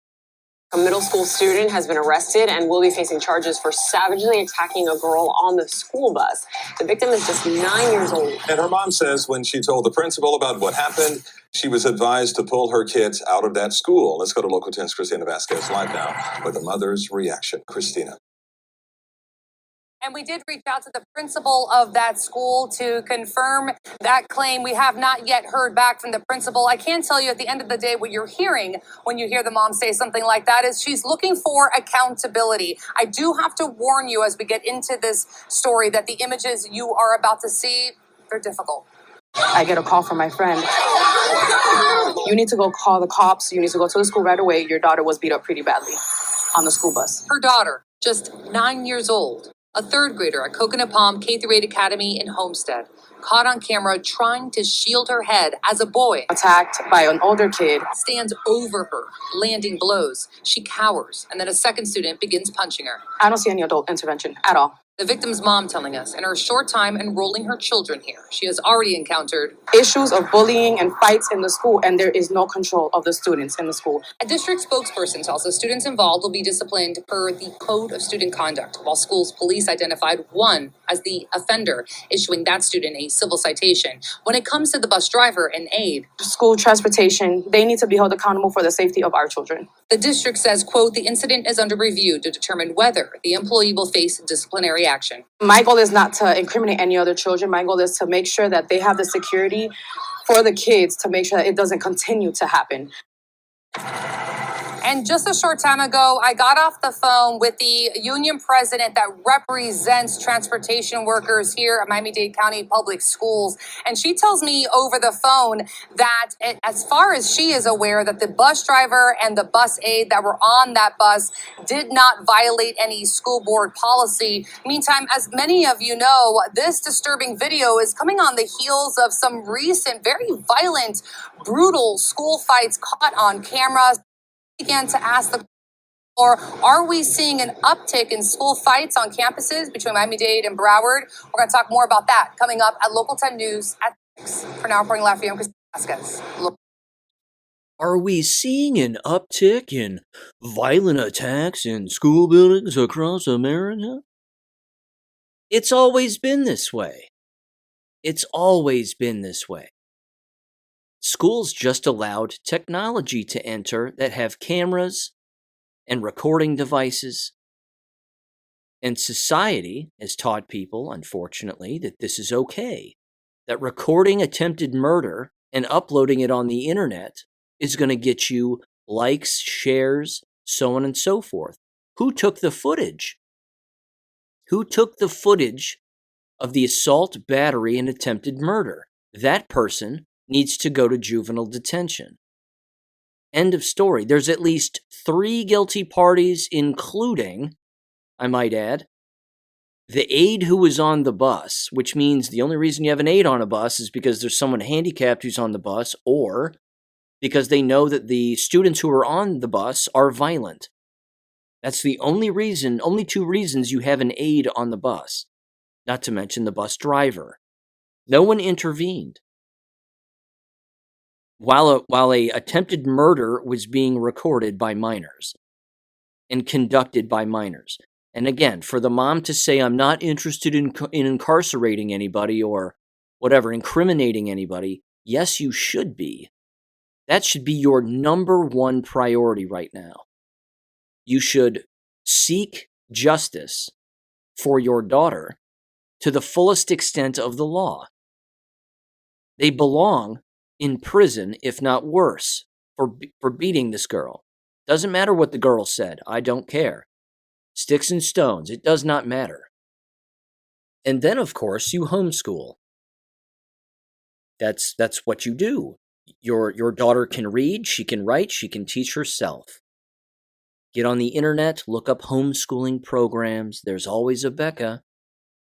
A middle school student has been arrested and will be facing charges for savagely attacking a girl on the school bus. The victim is just 9 years old. And her mom says when she told the principal about what happened, she was advised to pull her kids out of that school. Let's go to Local 10's Christina Vasquez live now with the mother's reaction. Christina. And we did reach out to the principal of that school to confirm that claim. We have not yet heard back from the principal. I can tell you at the end of the day, what you're hearing when you hear the mom say something like that is she's looking for accountability. I do have to warn you as we get into this story that the images you are about to see, they're difficult. I get a call from my friend. You need to go call the cops. You need to go to the school right away. Your daughter was beat up pretty badly on the school bus. Her daughter, just 9 years old. A third grader at Coconut Palm K through 8 Academy in Homestead, caught on camera trying to shield her head as a boy, attacked by an older kid, stands over her, landing blows. She cowers, and then a second student begins punching her. I don't see any adult intervention at all. The victim's mom telling us in her short time enrolling her children here, she has already encountered issues of bullying and fights in the school, and there is no control of the students in the school. A district spokesperson tells us students involved will be disciplined per the Code of Student Conduct, while schools police identified one as the offender, issuing that student a civil citation. When it comes to the bus driver and aide, school transportation, they need to be held accountable for the safety of our children. The district says, quote, the incident is under review to determine whether the employee will face disciplinary action. My goal is not to incriminate any other children. My goal is to make sure that they have the security for the kids to make sure that it doesn't continue to happen. And just a short time ago, I got off the phone with the union president that represents transportation workers here at Miami-Dade County Public Schools. And she tells me over the phone that as far as she is aware, that the bus driver and the bus aide that were on that bus did not violate any school board policy. Meantime, as many of you know, this disturbing video is coming on the heels of some recent, very violent, brutal school fights caught on camera. Began to ask the Or are we seeing an uptick in school fights on campuses between Miami-Dade and Broward? We're going to talk more about that coming up at Local 10 News at 6. For now, reporting live for you, I'm Christina Vasquez. Are we seeing an uptick in violent attacks in school buildings across America? It's always been this way. It's always been this way. Schools just allowed technology to enter that have cameras and recording devices. And society has taught people, unfortunately, that this is okay. That recording attempted murder and uploading it on the internet is going to get you likes, shares, so on and so forth. Who took the footage? Who took the footage of the assault, battery, and attempted murder? That person needs to go to juvenile detention. End of story. There's at least 3 guilty parties, including, I might add, the aide who was on the bus, which means the only reason you have an aide on a bus is because there's someone handicapped who's on the bus, or because they know that the students who are on the bus are violent. That's the only 2 reasons you have an aide on the bus, not to mention the bus driver. No one intervened. While a attempted murder was being recorded by minors and conducted by minors. And again, for the mom to say, I'm not interested in incarcerating anybody or whatever, incriminating anybody, yes, you should be. That should be your number 1 priority right now. You should seek justice for your daughter to the fullest extent of the law. They belong in prison, if not worse, for beating this girl. Doesn't matter what the girl said. I don't care. Sticks and stones. It does not matter. And then, of course, you homeschool. That's what you do. Your daughter can read, she can write, she can teach herself. Get on the internet, look up homeschooling programs. There's always a Becca.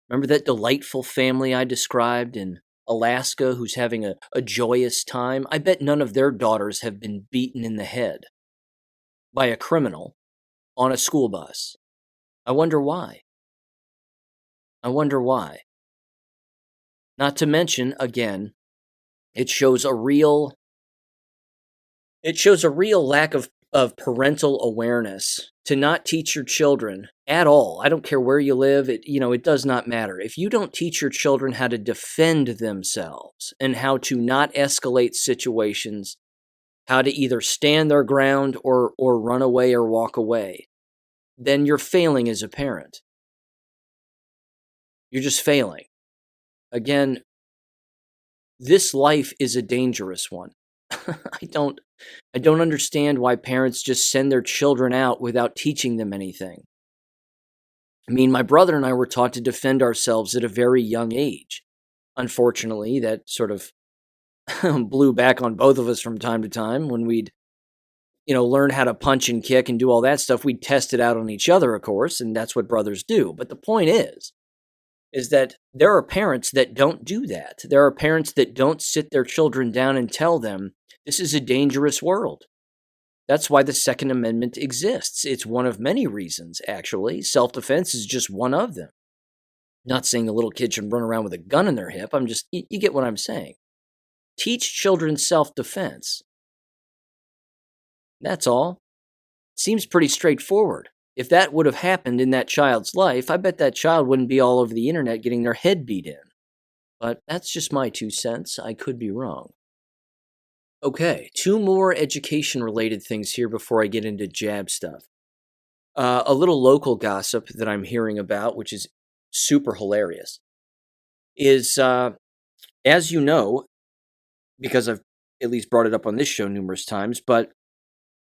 Remember that delightful family I described in Alaska who's having a joyous time? I bet none of their daughters have been beaten in the head by a criminal on a school bus. I wonder why. Not to mention, again, it shows a real lack of parental awareness to not teach your children at all. I don't care where you live. It does not matter. If you don't teach your children how to defend themselves and how to not escalate situations, how to either stand their ground or run away or walk away, then you're failing as a parent. You're just failing. Again, this life is a dangerous one. I don't understand why parents just send their children out without teaching them anything. I mean, my brother and I were taught to defend ourselves at a very young age. Unfortunately, that sort of blew back on both of us from time to time when we'd, learn how to punch and kick and do all that stuff. We'd test it out on each other, of course, and that's what brothers do. But the point is that there are parents that don't do that. There are parents that don't sit their children down and tell them, this is a dangerous world. That's why the Second Amendment exists. It's one of many reasons, actually. Self-defense is just one of them. Not saying a little kid should run around with a gun in their hip. You get what I'm saying. Teach children self-defense. That's all. Seems pretty straightforward. If that would have happened in that child's life, I bet that child wouldn't be all over the internet getting their head beat in. But that's just my 2 cents. I could be wrong. Okay, 2 more education-related things here before I get into jab stuff. A little local gossip that I'm hearing about, which is super hilarious, is, as you know, because I've at least brought it up on this show numerous times, but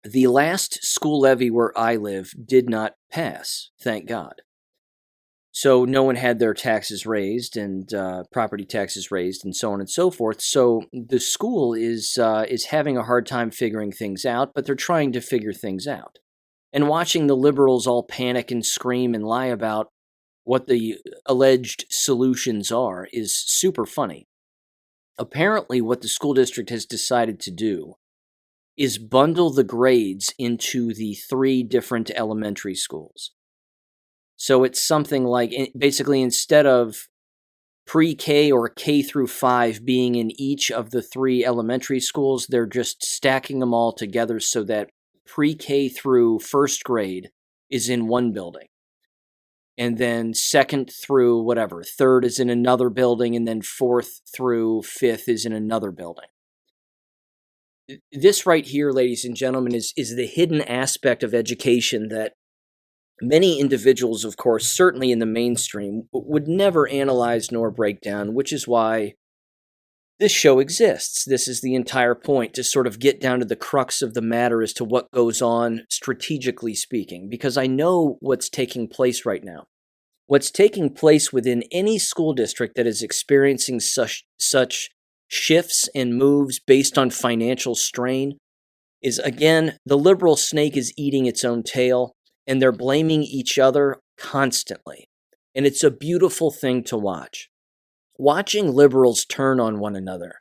the last school levy where I live did not pass, thank God. So no one had their taxes raised and property taxes raised and so on and so forth. So the school is having a hard time figuring things out, but they're trying to figure things out. And watching the liberals all panic and scream and lie about what the alleged solutions are is super funny. Apparently what the school district has decided to do is bundle the grades into the 3 different elementary schools. So it's something like, basically, instead of pre-K or K through 5 being in each of the 3 elementary schools, they're just stacking them all together so that pre-K through first grade is in one building. And then second through whatever, third is in another building, and then fourth through fifth is in another building. This right here, ladies and gentlemen, is the hidden aspect of education that many individuals, of course, certainly in the mainstream, would never analyze nor break down, which is why this show exists. This is the entire point, to sort of get down to the crux of the matter as to what goes on strategically speaking, because I know what's taking place right now. What's taking place within any school district that is experiencing such shifts and moves based on financial strain is, again, the liberal snake is eating its own tail, and they're blaming each other constantly. And it's a beautiful thing to watch. Watching liberals turn on one another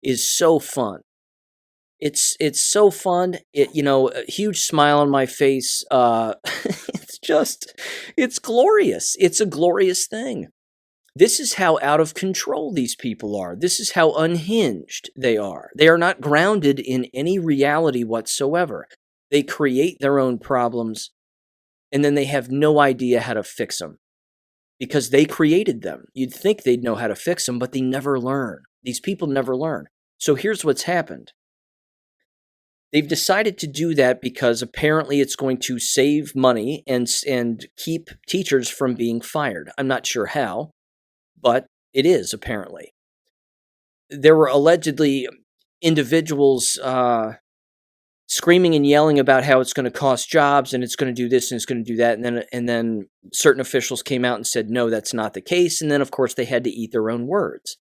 is so fun. It's so fun. A huge smile on my face. It's glorious. It's a glorious thing. This is how out of control these people are. This is how unhinged they are. They are not grounded in any reality whatsoever. They create their own problems, and then they have no idea how to fix them because they created them. You'd think they'd know how to fix them, but they never learn. These people never learn. So here's what's happened. They've decided to do that because apparently it's going to save money and keep teachers from being fired. I'm not sure how, but it is apparently. There were allegedly individuals screaming and yelling about how it's going to cost jobs and it's going to do this and it's going to do that, and then certain officials came out and said no, that's not the case, and then of course they had to eat their own words.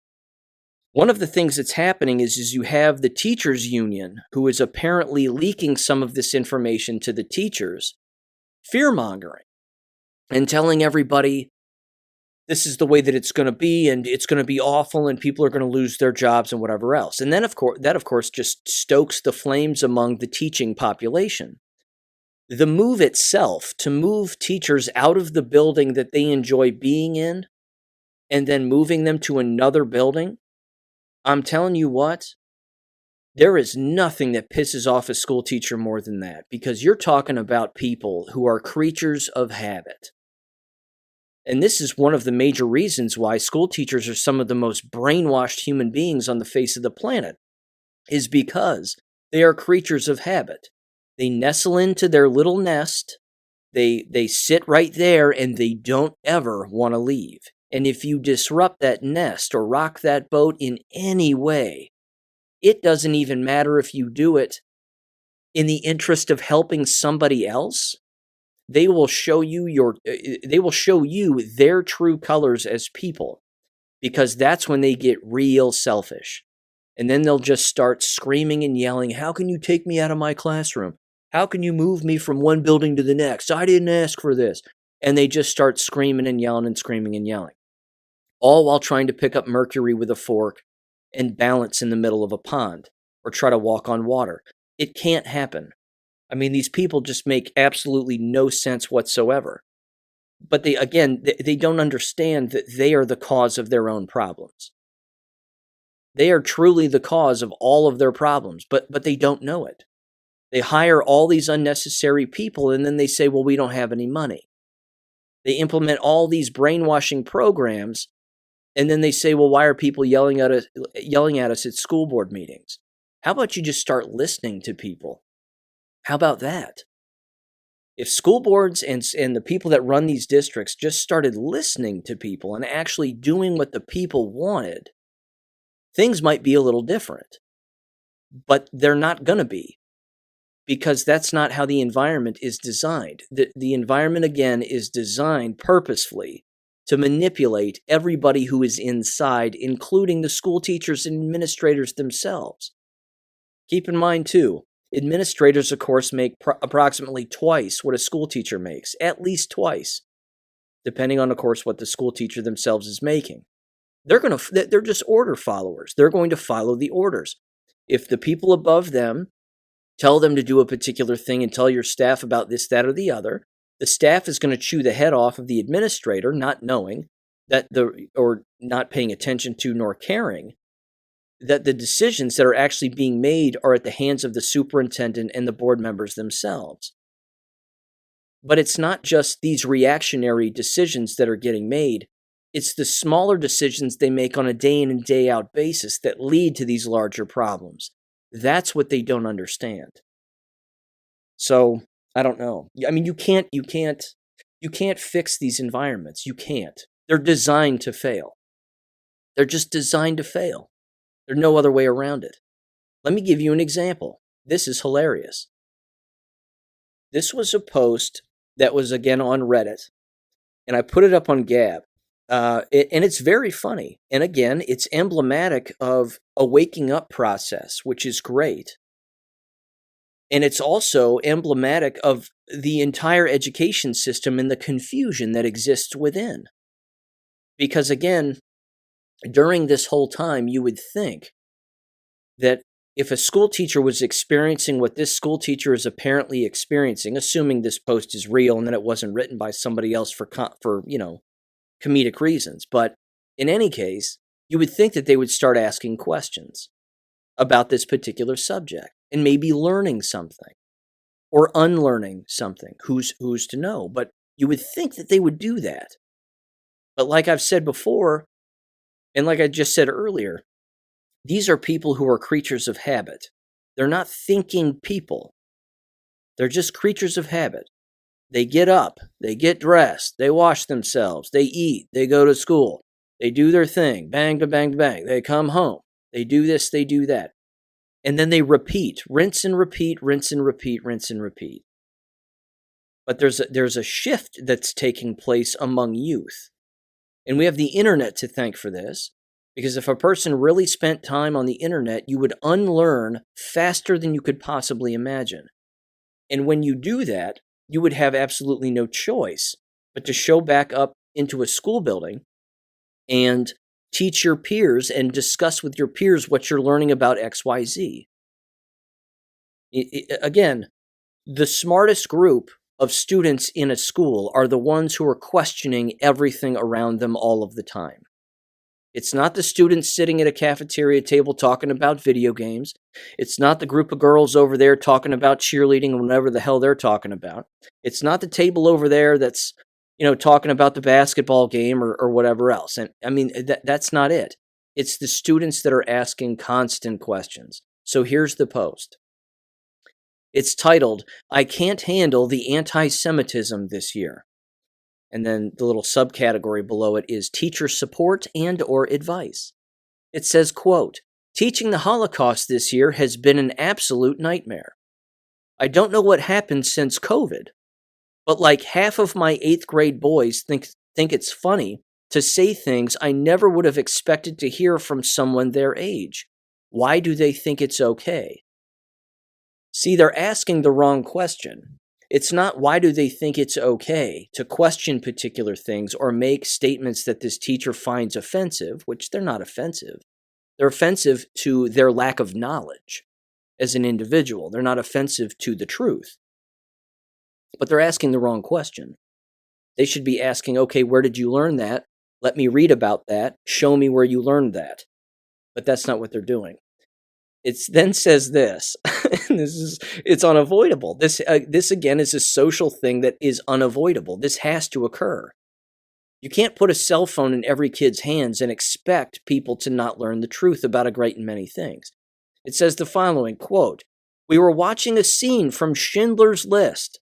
One of the things that's happening is you have the teachers union, who is apparently leaking some of this information to the teachers, fear-mongering, and telling everybody this is the way that it's going to be, and it's going to be awful, and people are going to lose their jobs and whatever else. And then, of course, just stokes the flames among the teaching population. The move itself, to move teachers out of the building that they enjoy being in, and then moving them to another building, I'm telling you what, there is nothing that pisses off a school teacher more than that, because you're talking about people who are creatures of habit. And this is one of the major reasons why school teachers are some of the most brainwashed human beings on the face of the planet, is because they are creatures of habit. They nestle into their little nest, they sit right there, and they don't ever want to leave. And if you disrupt that nest or rock that boat in any way, it doesn't even matter if you do it in the interest of helping somebody else. They will show you their true colors as people, because that's when they get real selfish. And then they'll just start screaming and yelling, "How can you take me out of my classroom? How can you move me from one building to the next? I didn't ask for this." And they just start screaming and yelling and screaming and yelling, all while trying to pick up mercury with a fork and balance in the middle of a pond or try to walk on water. It can't happen. I mean, these people just make absolutely no sense whatsoever. But they don't understand that they are the cause of their own problems. They are truly the cause of all of their problems, but they don't know it. They hire all these unnecessary people, and then they say, well, we don't have any money. They implement all these brainwashing programs, and then they say, well, why are people yelling at us at school board meetings? How about you just start listening to people? How about that? If school boards and the people that run these districts just started listening to people and actually doing what the people wanted, things might be a little different. But they're not going to be, because that's not how the environment is designed. The environment, again, is designed purposefully to manipulate everybody who is inside, including the school teachers and administrators themselves. Keep in mind, too, administrators, of course, make approximately twice what a school teacher makes, at least twice, depending on, of course, what the school teacher themselves is making. They're just order followers. They're going to follow the orders. If the people above them tell them to do a particular thing and tell your staff about this, that, or the other. The staff is going to chew the head off of the administrator, not knowing that or not paying attention to nor caring that the decisions that are actually being made are at the hands of the superintendent and the board members themselves. But it's not just these reactionary decisions that are getting made. It's the smaller decisions they make on a day in and day out basis that lead to these larger problems. That's what they don't understand. So, I don't know. I mean, you can't fix these environments. You can't. They're designed to fail. They're just designed to fail. There's no other way around it. Let me give you an example. This is hilarious. This was a post that was, again, on Reddit, and I put it up on Gab. And it's very funny. And again, it's emblematic of a waking up process, which is great. And it's also emblematic of the entire education system and the confusion that exists within. Because again, during this whole time, you would think that if a school teacher was experiencing what this school teacher is apparently experiencing, assuming this post is real and that it wasn't written by somebody else for comedic reasons, but in any case, you would think that they would start asking questions about this particular subject and maybe learning something or unlearning something. Who's to know? But you would think that they would do that. But like I've said before, and like I just said earlier, these are people who are creatures of habit. They're not thinking people. They're just creatures of habit. They get up, they get dressed, they wash themselves, they eat, they go to school, they do their thing, bang, bang, bang, bang. They come home, they do this, they do that. And then they repeat, rinse and repeat, rinse and repeat, rinse and repeat. But there's a shift that's taking place among youth. And we have the internet to thank for this, because if a person really spent time on the internet, you would unlearn faster than you could possibly imagine. And when you do that, you would have absolutely no choice but to show back up into a school building and teach your peers and discuss with your peers what you're learning about XYZ. Again, the smartest group of students in a school are the ones who are questioning everything around them all of the time. It's not the students sitting at a cafeteria table talking about video games. It's not the group of girls over there talking about cheerleading and whatever the hell they're talking about. It's not the table over there that's, talking about the basketball game or whatever else. And I mean, that's not it. It's the students that are asking constant questions. So here's the post. It's titled, "I Can't Handle the Anti-Semitism This Year." And then the little subcategory below it is teacher support and or advice. It says, quote, "Teaching the Holocaust this year has been an absolute nightmare. I don't know what happened since COVID, but like half of my 8th grade boys think it's funny to say things I never would have expected to hear from someone their age. Why do they think it's okay?" See, they're asking the wrong question. It's not why do they think it's okay to question particular things or make statements that this teacher finds offensive, which they're not offensive. They're offensive to their lack of knowledge as an individual. They're not offensive to the truth. But they're asking the wrong question. They should be asking, okay, where did you learn that? Let me read about that. Show me where you learned that. But that's not what they're doing. It then says this, and it's unavoidable. This again is a social thing that is unavoidable. This has to occur. You can't put a cell phone in every kid's hands and expect people to not learn the truth about a great many things. It says the following, quote, "We were watching a scene from Schindler's List,"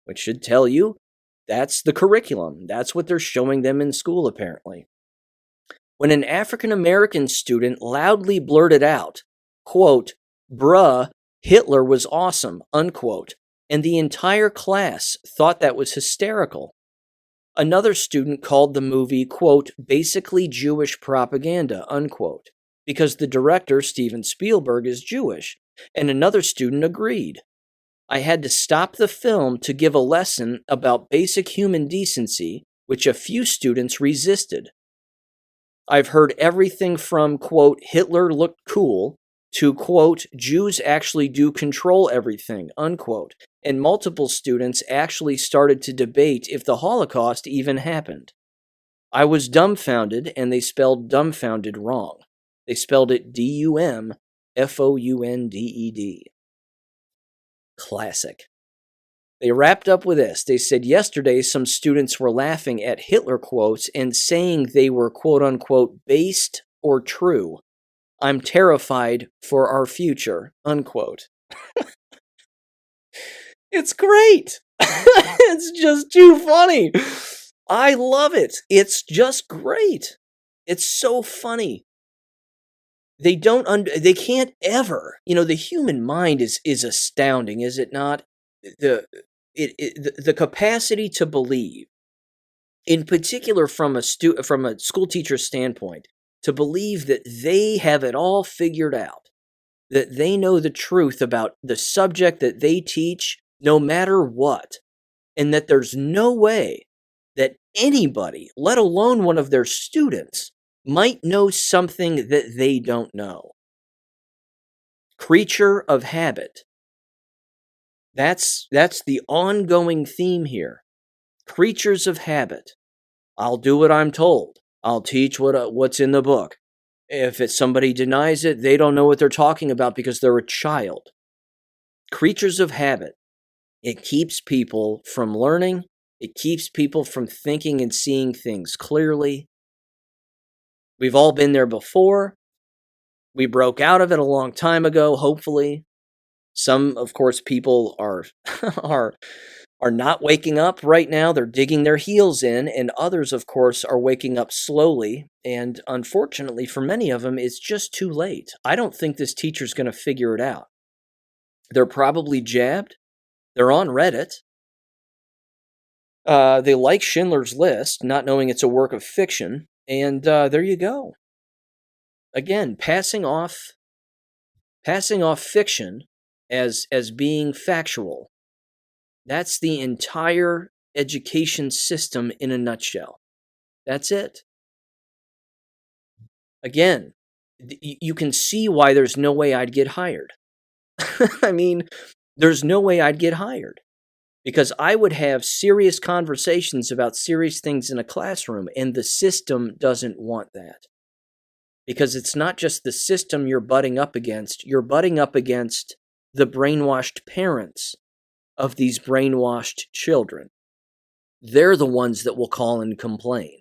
which should tell you that's the curriculum. That's what they're showing them in school, apparently. "When an African-American student loudly blurted out, quote, 'Bruh, Hitler was awesome,' unquote, and the entire class thought that was hysterical. Another student called the movie, quote, 'basically Jewish propaganda,' unquote, because the director, Steven Spielberg, is Jewish, and another student agreed. I had to stop the film to give a lesson about basic human decency, which a few students resisted. I've heard everything from, quote, 'Hitler looked cool,' to, quote, Jews actually do control everything, unquote. And multiple students actually started to debate if the Holocaust even happened. I was dumbfounded, and they spelled dumbfounded wrong. They spelled it D-U-M-F-O-U-N-D-E-D. Classic. They wrapped up with this. They said yesterday some students were laughing at Hitler quotes and saying they were, quote unquote, based or true. I'm terrified for our future, unquote. It's great. It's just too funny. I love it. It's just great. It's so funny. They can't ever, the human mind is astounding, is it not? The capacity to believe, in particular from a school teacher's standpoint, to believe that they have it all figured out, that they know the truth about the subject that they teach, no matter what, and that there's no way that anybody, let alone one of their students, might know something that they don't know. Creature of habit. That's the ongoing theme here. Creatures of habit. I'll do what I'm told. I'll teach what's in the book. If somebody denies it, they don't know what they're talking about because they're a child. Creatures of habit. It keeps people from learning. It keeps people from thinking and seeing things clearly. We've all been there before. We broke out of it a long time ago, hopefully. Some, of course, people are not waking up right now. They're digging their heels in, and others, of course, are waking up slowly. And unfortunately, for many of them, it's just too late. I don't think this teacher's going to figure it out. They're probably jabbed. They're on Reddit. They like Schindler's List, not knowing it's a work of fiction. And there you go. Again, passing off fiction as being factual. That's the entire education system in a nutshell. That's it. Again, you can see why there's no way I'd get hired. I mean, there's no way I'd get hired. Because I would have serious conversations about serious things in a classroom, and the system doesn't want that. Because it's not just the system you're butting up against the brainwashed parents of these brainwashed children. They're the ones that will call and complain.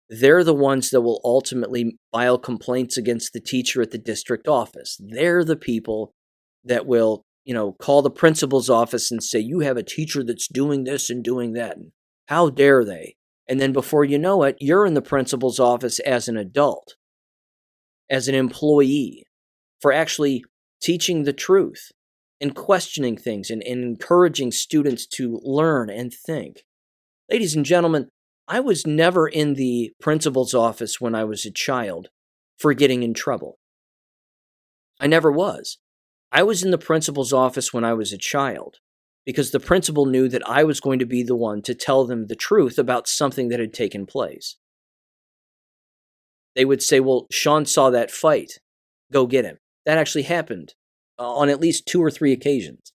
They're the ones that will ultimately file complaints against the teacher at the district office. They're the people that will, call the principal's office and say, you have a teacher that's doing this and doing that. And how dare they? And then before you know it, you're in the principal's office as an adult, as an employee, for actually teaching the truth and questioning things and encouraging students to learn and think. Ladies and gentlemen, I was never in the principal's office when I was a child for getting in trouble. I never was. I was in the principal's office when I was a child because the principal knew that I was going to be the one to tell them the truth about something that had taken place. They would say, well, Sean saw that fight. Go get him. That actually happened on at least 2 or 3 occasions.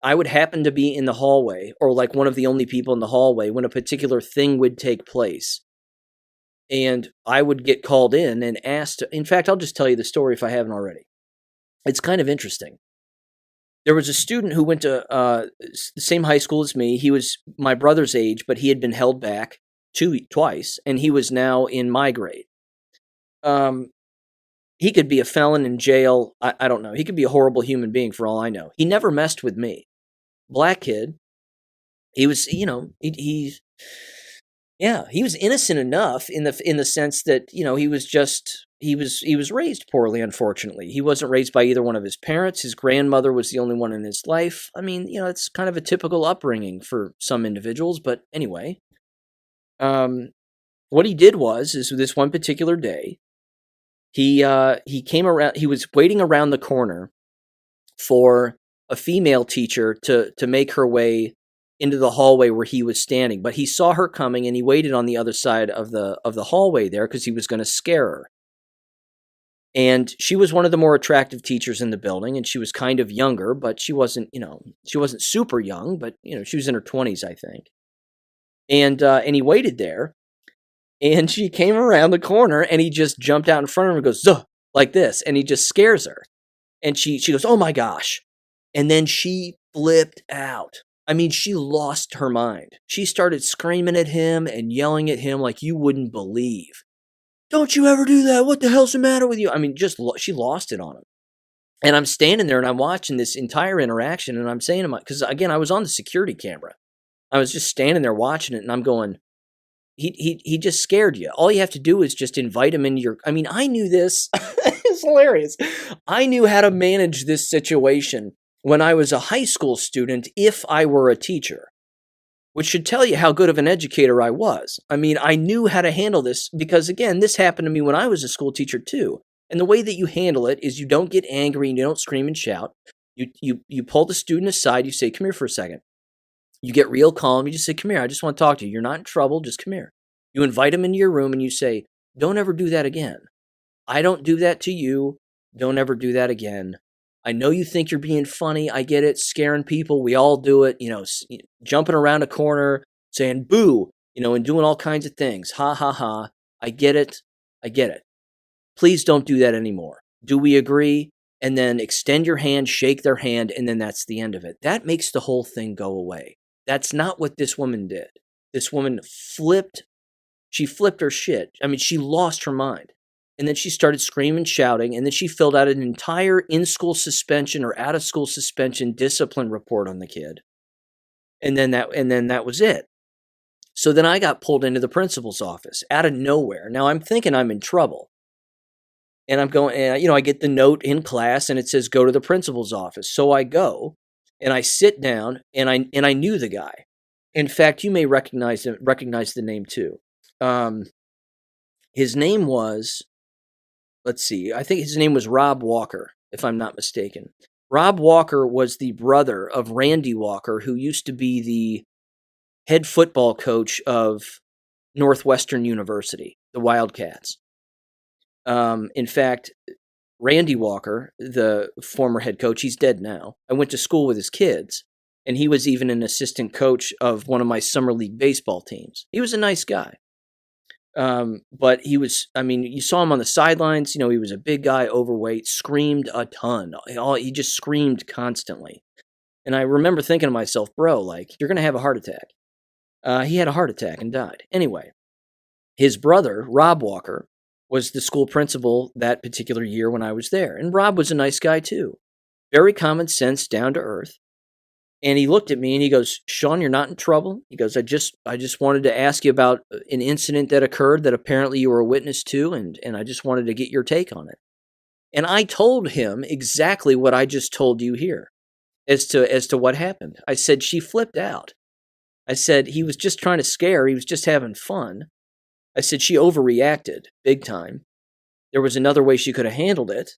I would happen to be in the hallway or like one of the only people in the hallway when a particular thing would take place. And I would get called in and asked. In fact, I'll just tell you the story if I haven't already. It's kind of interesting. There was a student who went to the same high school as me. He was my brother's age, but he had been held back twice, and he was now in my grade. He could be a felon in jail. I don't know. He could be a horrible human being for all I know. He never messed with me. Black kid. He was, he was innocent enough in the sense that, he was raised poorly, unfortunately. He wasn't raised by either one of his parents. His grandmother was the only one in his life. I mean, it's kind of a typical upbringing for some individuals, but anyway. What he did is this one particular day, he came around, he was waiting around the corner for a female teacher to make her way into the hallway where he was standing, but he saw her coming and he waited on the other side of the hallway there because he was going to scare her. And she was one of the more attractive teachers in the building, and she was kind of younger, but she wasn't super young, but she was in her 20s, I think. And he waited there, and she came around the corner, and he just jumped out in front of her and goes, "Zuh," like this, and he just scares her. And she goes, "Oh my gosh." And then she flipped out. I mean, she lost her mind. She started screaming at him and yelling at him like you wouldn't believe. "Don't you ever do that. What the hell's the matter with you?" I mean, she lost it on him. And I'm standing there and I'm watching this entire interaction, and I'm saying to because again, I was on the security camera. I was just standing there watching it, and I'm going, he just scared you. All you have to do is just invite him into your, I mean, I knew this. It's hilarious. I knew how to manage this situation when I was a high school student if I were a teacher, which should tell you how good of an educator I was. I mean, I knew how to handle this because, again, this happened to me when I was a school teacher too. And the way that you handle it is you don't get angry and you don't scream and shout. You pull the student aside. You say, "Come here for a second." You get real calm. You just say, "Come here. I just want to talk to you. You're not in trouble. Just come here." You invite him into your room and you say, "Don't ever do that again. I don't do that to you. Don't ever do that again. I know you think you're being funny. I get it. Scaring people. We all do it. Jumping around a corner, saying boo, and doing all kinds of things. Ha, ha, ha. I get it. I get it. Please don't do that anymore. Do we agree?" And then extend your hand, shake their hand, and then that's the end of it. That makes the whole thing go away. That's not what this woman did. This woman flipped her shit. I mean, she lost her mind. And then she started screaming, shouting, and then she filled out an entire in-school suspension or out-of-school suspension discipline report on the kid. And then that was it. So then I got pulled into the principal's office out of nowhere. Now I'm thinking I'm in trouble. And I'm going, I get the note in class and it says, "Go to the principal's office." So I go and I sit down, and I knew the guy. In fact, you may recognize the name too. His name was, let's see, I think his name was Rob Walker, if I'm not mistaken. Rob Walker was the brother of Randy Walker, who used to be the head football coach of Northwestern University, the Wildcats. In fact, Randy Walker, the former head coach, he's dead now. I went to school with his kids, and he was even an assistant coach of one of my summer league baseball teams. He was a nice guy. But he was, I mean, you saw him on the sidelines, he was a big guy, overweight, screamed a ton. He just screamed constantly. And I remember thinking to myself, bro, like, you're going to have a heart attack. He had a heart attack and died. Anyway, his brother, Rob Walker, was the school principal that particular year when I was there. And Rob was a nice guy too. Very common sense, down to earth. And he looked at me and he goes, "Sean, you're not in trouble." He goes, I just wanted to ask you about an incident that occurred that apparently you were a witness to, and I just wanted to get your take on it." And I told him exactly what I just told you here as to what happened. I said, she flipped out. I said, he was just trying to scare her. He was just having fun. I said, she overreacted big time. There was another way she could have handled it.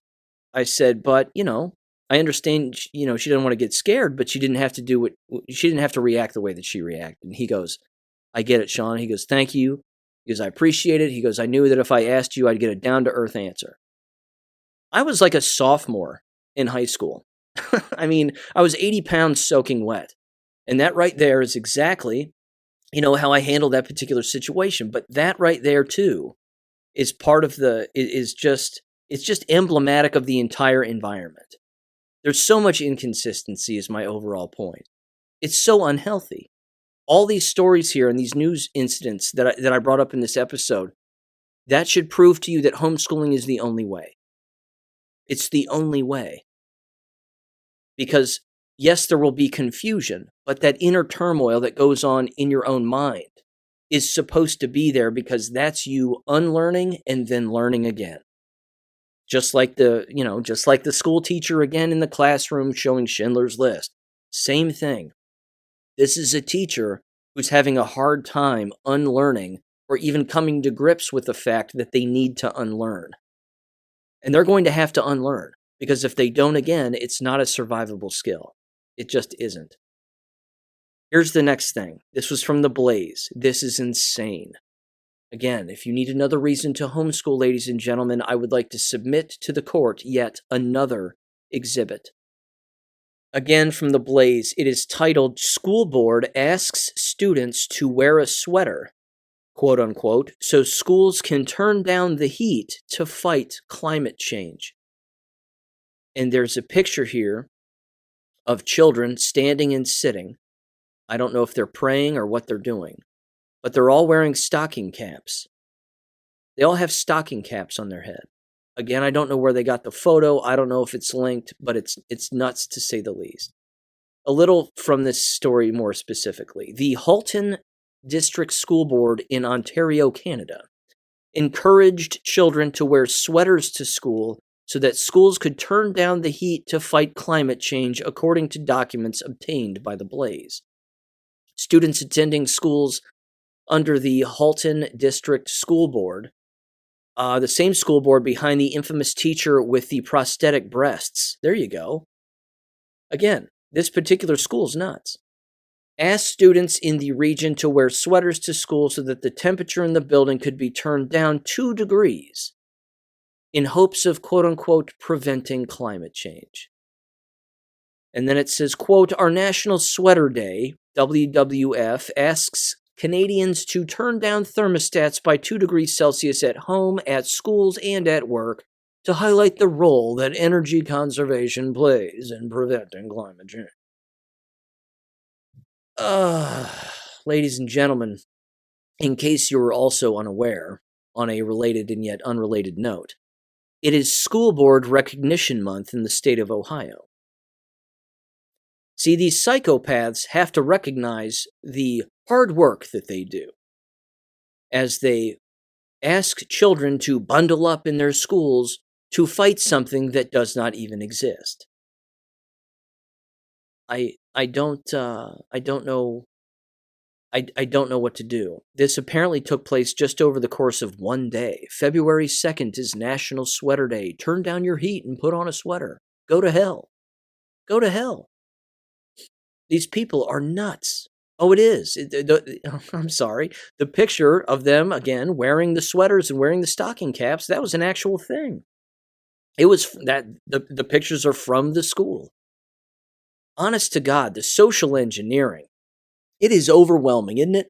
I said, but, I understand, she didn't want to get scared, but she didn't have to react the way that she reacted. And he goes, "I get it, Sean." He goes, "Thank you." He goes, "I appreciate it." He goes, "I knew that if I asked you, I'd get a down-to-earth answer." I was like a sophomore in high school. I mean, I was 80 pounds soaking wet. And that right there is exactly, how I handled that particular situation. But that right there, too, is part of it's just emblematic of the entire environment. There's so much inconsistency is my overall point. It's so unhealthy. All these stories here and these news incidents that I brought up in this episode, that should prove to you that homeschooling is the only way. It's the only way. Because, yes, there will be confusion, but that inner turmoil that goes on in your own mind is supposed to be there because that's you unlearning and then learning again. Just like the school teacher again in the classroom showing Schindler's List. Same thing. This is a teacher who's having a hard time unlearning or even coming to grips with the fact that they need to unlearn. And they're going to have to unlearn because if they don't again, it's not a survivable skill. It just isn't. Here's the next thing. This was from The Blaze. This is insane. Again, if you need another reason to homeschool, ladies and gentlemen, I would like to submit to the court yet another exhibit. Again, from the Blaze, it is titled, School Board Asks Students to Wear a Sweater, quote unquote, so schools can turn down the heat to fight climate change. And there's a picture here of children standing and sitting. I don't know if they're praying or what they're doing, but they're all wearing stocking caps. They all have stocking caps on their head. Again, I don't know where they got the photo. I don't know if it's linked, but it's nuts to say the least. A little from this story more specifically. The Halton District School Board in Ontario, Canada, encouraged children to wear sweaters to school so that schools could turn down the heat to fight climate change, according to documents obtained by the Blaze. Students attending schools under the Halton District School Board, the same school board behind the infamous teacher with the prosthetic breasts. There you go. Again, this particular school's nuts. Asked students in the region to wear sweaters to school so that the temperature in the building could be turned down 2 degrees in hopes of, quote-unquote, preventing climate change. And then it says, quote, our National Sweater Day, WWF, asks Canadians to turn down thermostats by 2 degrees Celsius at home, at schools, and at work to highlight the role that energy conservation plays in preventing climate change. Ladies and gentlemen, in case you were also unaware, on a related and yet unrelated note, it is School Board Recognition Month in the state of Ohio. See, these psychopaths have to recognize the hard work that they do as they ask children to bundle up in their schools to fight something that does not even exist. I don't know what to do. This apparently took place just over the course of one day. February 2nd is National Sweater Day. Turn down your heat and put on a sweater. Go to hell. Go to hell. These people are nuts. Oh, it is. I'm sorry. The picture of them, again, wearing the sweaters and wearing the stocking caps, that was an actual thing. It was that the pictures are from the school. Honest to God, the social engineering, it is overwhelming, isn't it?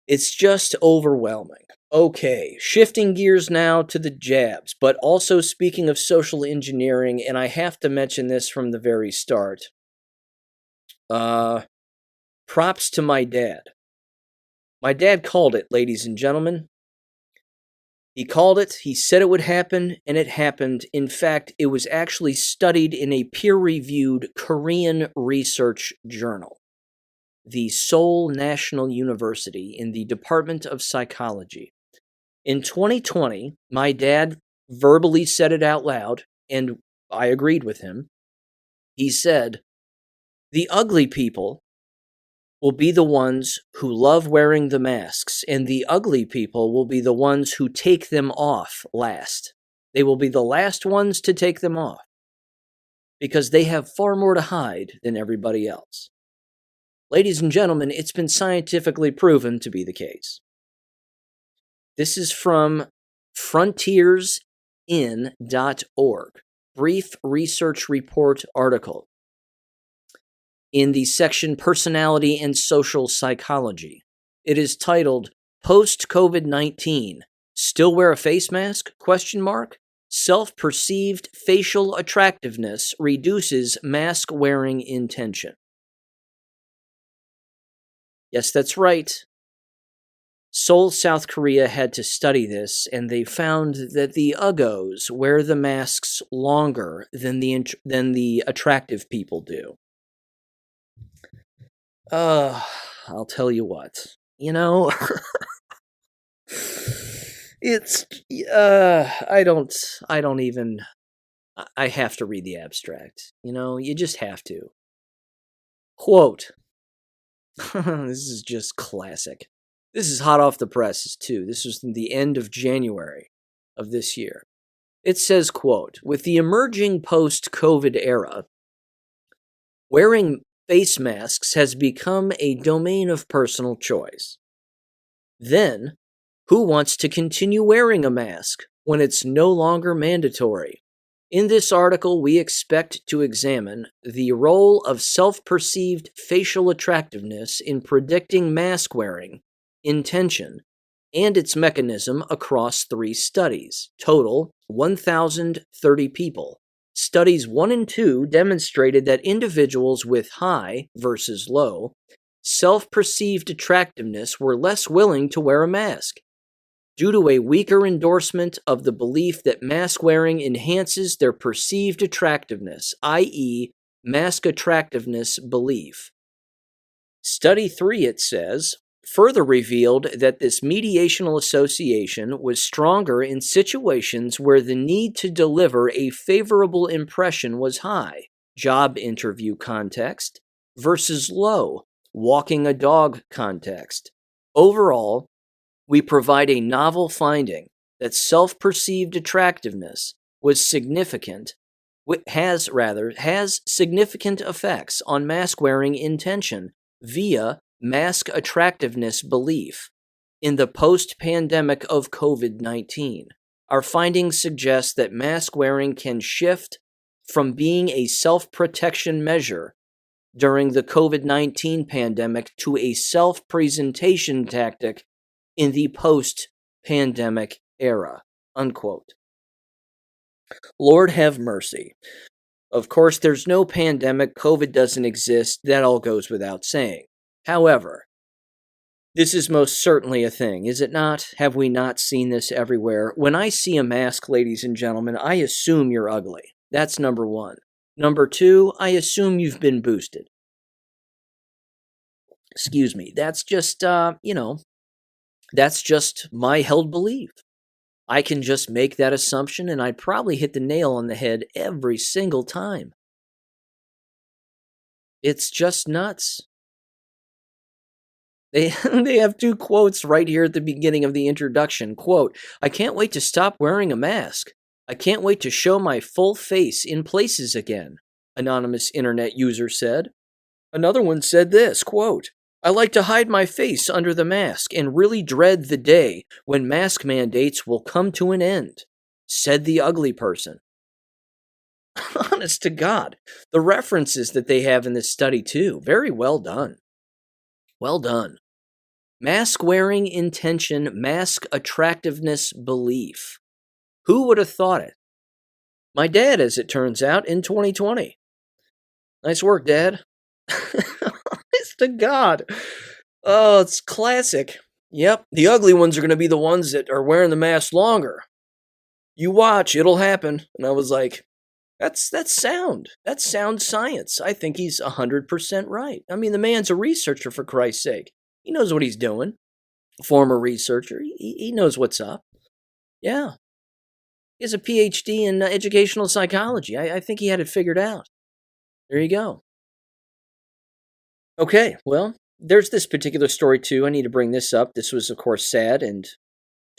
It's just overwhelming. Okay, shifting gears now to the jabs, but also speaking of social engineering, and I have to mention this from the very start. Props to my dad. My dad called it, ladies and gentlemen. He called it, he said it would happen, and it happened. In fact, it was actually studied in a peer-reviewed Korean research journal. The Seoul National University in the Department of Psychology. In 2020, my dad verbally said it out loud, and I agreed with him. He said, the ugly people will be the ones who love wearing the masks, and the ugly people will be the ones who take them off last. They will be the last ones to take them off, because they have far more to hide than everybody else. Ladies and gentlemen, it's been scientifically proven to be the case. This is from frontiersin.org, brief research report article in the section Personality and Social Psychology. It is titled, Post-COVID-19, Still Wear a Face Mask? ? Self-perceived facial attractiveness reduces mask-wearing intention. Yes, that's right. Seoul, South Korea had to study this, and they found that the uggos wear the masks longer than the attractive people do. I'll tell you what. You know, it's I have to read the abstract. You know, you just have to. Quote. This is just classic. This is hot off the presses, too. This was the end of January of this year. It says, quote, with the emerging post-COVID era, wearing face masks has become a domain of personal choice. Then, Who wants to continue wearing a mask when it's no longer mandatory? In this article, we expect to examine the role of self-perceived facial attractiveness in predicting mask wearing, intention, and its mechanism across 3 studies. Total 1,030 people. Studies 1 and 2 demonstrated that individuals with high versus low self-perceived attractiveness were less willing to wear a mask due to a weaker endorsement of the belief that mask wearing enhances their perceived attractiveness, i.e., mask attractiveness belief. Study 3, it says, further revealed that this mediational association was stronger in situations where the need to deliver a favorable impression was high, job interview context, versus low, walking a dog context. Overall, we provide a novel finding that self-perceived attractiveness has significant effects on mask-wearing intention via mask attractiveness belief in the post-pandemic of COVID-19. Our findings suggest that mask wearing can shift from being a self-protection measure during the COVID-19 pandemic to a self-presentation tactic in the post-pandemic era, unquote. Lord have mercy. Of course, there's no pandemic. COVID doesn't exist. That all goes without saying. However, this is most certainly a thing, is it not? Have we not seen this everywhere? When I see a mask, ladies and gentlemen, I assume you're ugly. That's number 1. Number 2, I assume you've been boosted. Excuse me. That's just, that's just my held belief. I can just make that assumption and I'd probably hit the nail on the head every single time. It's just nuts. They have 2 quotes right here at the beginning of the introduction. Quote, I can't wait to stop wearing a mask. I can't wait to show my full face in places again, anonymous internet user said. Another one said this, quote, I like to hide my face under the mask and really dread the day when mask mandates will come to an end, said the ugly person. Honest to God, the references that they have in this study too, very well done. Well done. Mask wearing intention, mask attractiveness belief. Who would have thought it? My dad, as it turns out, in 2020. Nice work, Dad. Honest to God. Oh, it's classic. Yep, the ugly ones are going to be the ones that are wearing the mask longer. You watch, it'll happen. And I was like, that's sound. That's sound science. I think he's 100% right. I mean, the man's a researcher, for Christ's sake. He knows what he's doing. Former researcher. He knows what's up. Yeah. He has a PhD in educational psychology. I think he had it figured out. There you go. Okay, well, there's this particular story too. I need to bring this up. This was, of course, sad and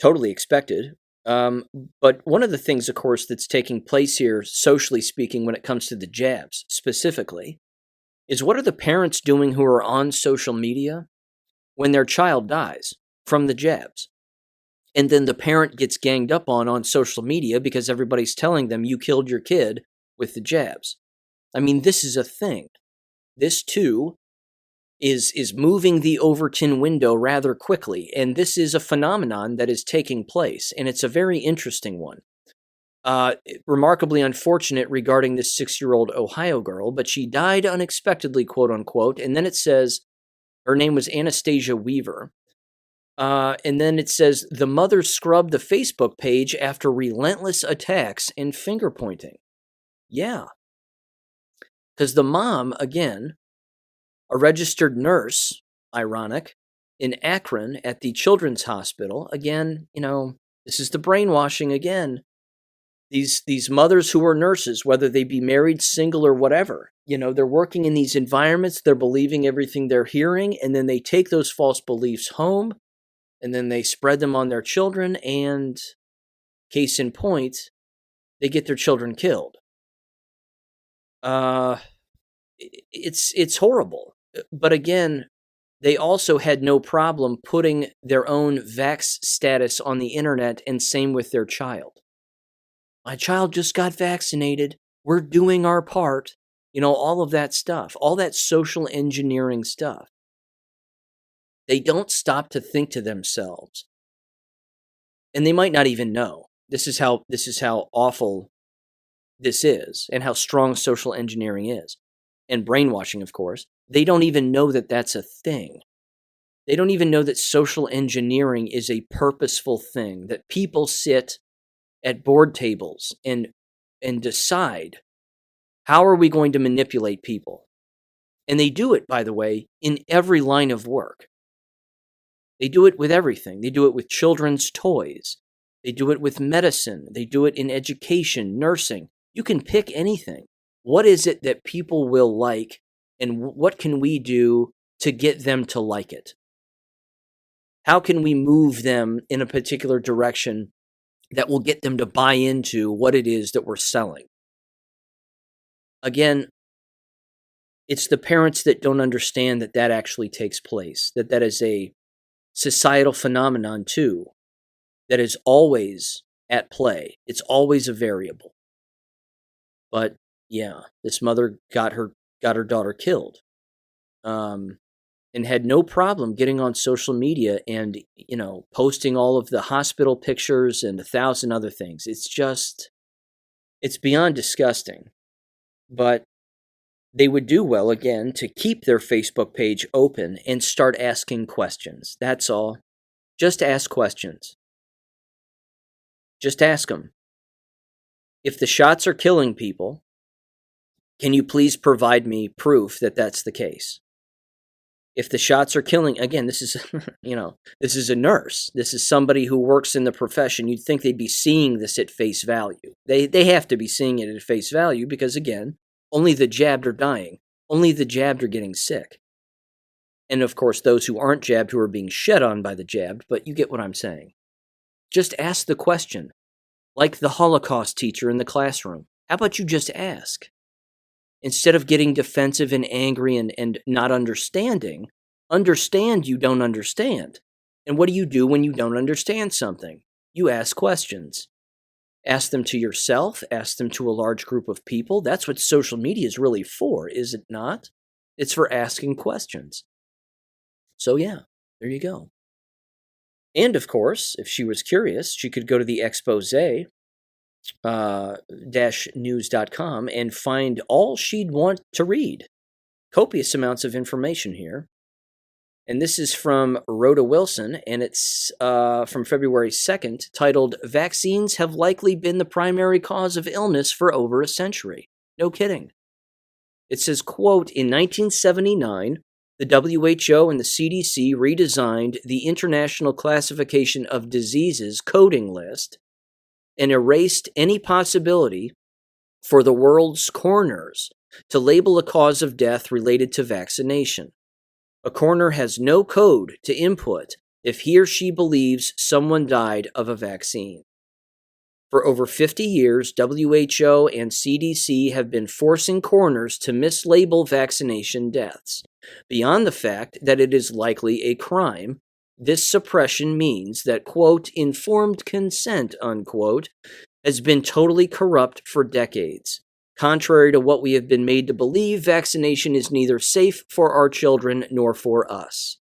totally expected. But one of the things, of course, that's taking place here, socially speaking, when it comes to the jabs specifically, is what are the parents doing who are on social media when their child dies from the jabs? And then the parent gets ganged up on social media because everybody's telling them you killed your kid with the jabs. I mean, this is a thing. This, too, is moving the Overton window rather quickly, and this is a phenomenon that is taking place, and it's a very interesting one. Remarkably unfortunate regarding this 6-year-old Ohio girl, but she died unexpectedly, quote-unquote, and then it says her name was Anastasia Weaver. And then it says the mother scrubbed the Facebook page after relentless attacks and finger-pointing. Yeah. Because the mom, again, a registered nurse, ironic, in Akron at the Children's Hospital. Again, this is the brainwashing again. These mothers who are nurses, whether they be married, single, or whatever, they're working in these environments, they're believing everything they're hearing, and then they take those false beliefs home, and then they spread them on their children, and case in point, they get their children killed. It's horrible. But again, they also had no problem putting their own vax status on the internet, and same with their child. My child just got vaccinated. We're doing our part. All of that stuff, all that social engineering stuff. They don't stop to think to themselves. And they might not even know. This is how awful this is, and how strong social engineering is. And brainwashing, of course. They don't even know that that's a thing. They don't even know that social engineering is a purposeful thing, that people sit at board tables and decide, how are we going to manipulate people? And they do it, by the way, in every line of work. They do it with everything. They do it with children's toys. They do it with medicine. They do it in education, nursing. You can pick anything. What is it that people will like, and what can we do to get them to like it? How can we move them in a particular direction that will get them to buy into what it is that we're selling? Again, it's the parents that don't understand that actually takes place, that is a societal phenomenon too, that is always at play. It's always a variable. But yeah, this mother got her daughter killed, and had no problem getting on social media and posting all of the hospital pictures and 1,000 other things. It's beyond disgusting. But they would do well, again, to keep their Facebook page open and start asking questions. That's all. Just ask questions. Just ask them. If the shots are killing people, can you please provide me proof that that's the case? If the shots are killing, again, this is, this is a nurse. This is somebody who works in the profession. You'd think they'd be seeing this at face value. They have to be seeing it at face value because, again, only the jabbed are dying. Only the jabbed are getting sick. And, of course, those who aren't jabbed who are being shed on by the jabbed, but you get what I'm saying. Just ask the question. Like the Holocaust teacher in the classroom. How about you just ask? Instead of getting defensive and angry and not understanding, understand you don't understand. And what do you do when you don't understand something? You ask questions. Ask them to yourself. Ask them to a large group of people. That's what social media is really for, is it not? It's for asking questions. So yeah, there you go. And of course, if she was curious, she could go to the expose news.com and find all she'd want to read. Copious amounts of information here. And this is from Rhoda Wilson, and it's from February 2nd, titled, "Vaccines Have Likely Been the Primary Cause of Illness for Over a Century." No kidding. It says, quote, "In 1979, the WHO and the CDC redesigned the International Classification of Diseases coding list and erased any possibility for the world's coroners to label a cause of death related to vaccination. A coroner has no code to input if he or she believes someone died of a vaccine. For over 50 years, WHO and CDC have been forcing coroners to mislabel vaccination deaths. Beyond the fact that it is likely a crime, this suppression means that, quote, informed consent, unquote, has been totally corrupt for decades. Contrary to what we have been made to believe, vaccination is neither safe for our children nor for us.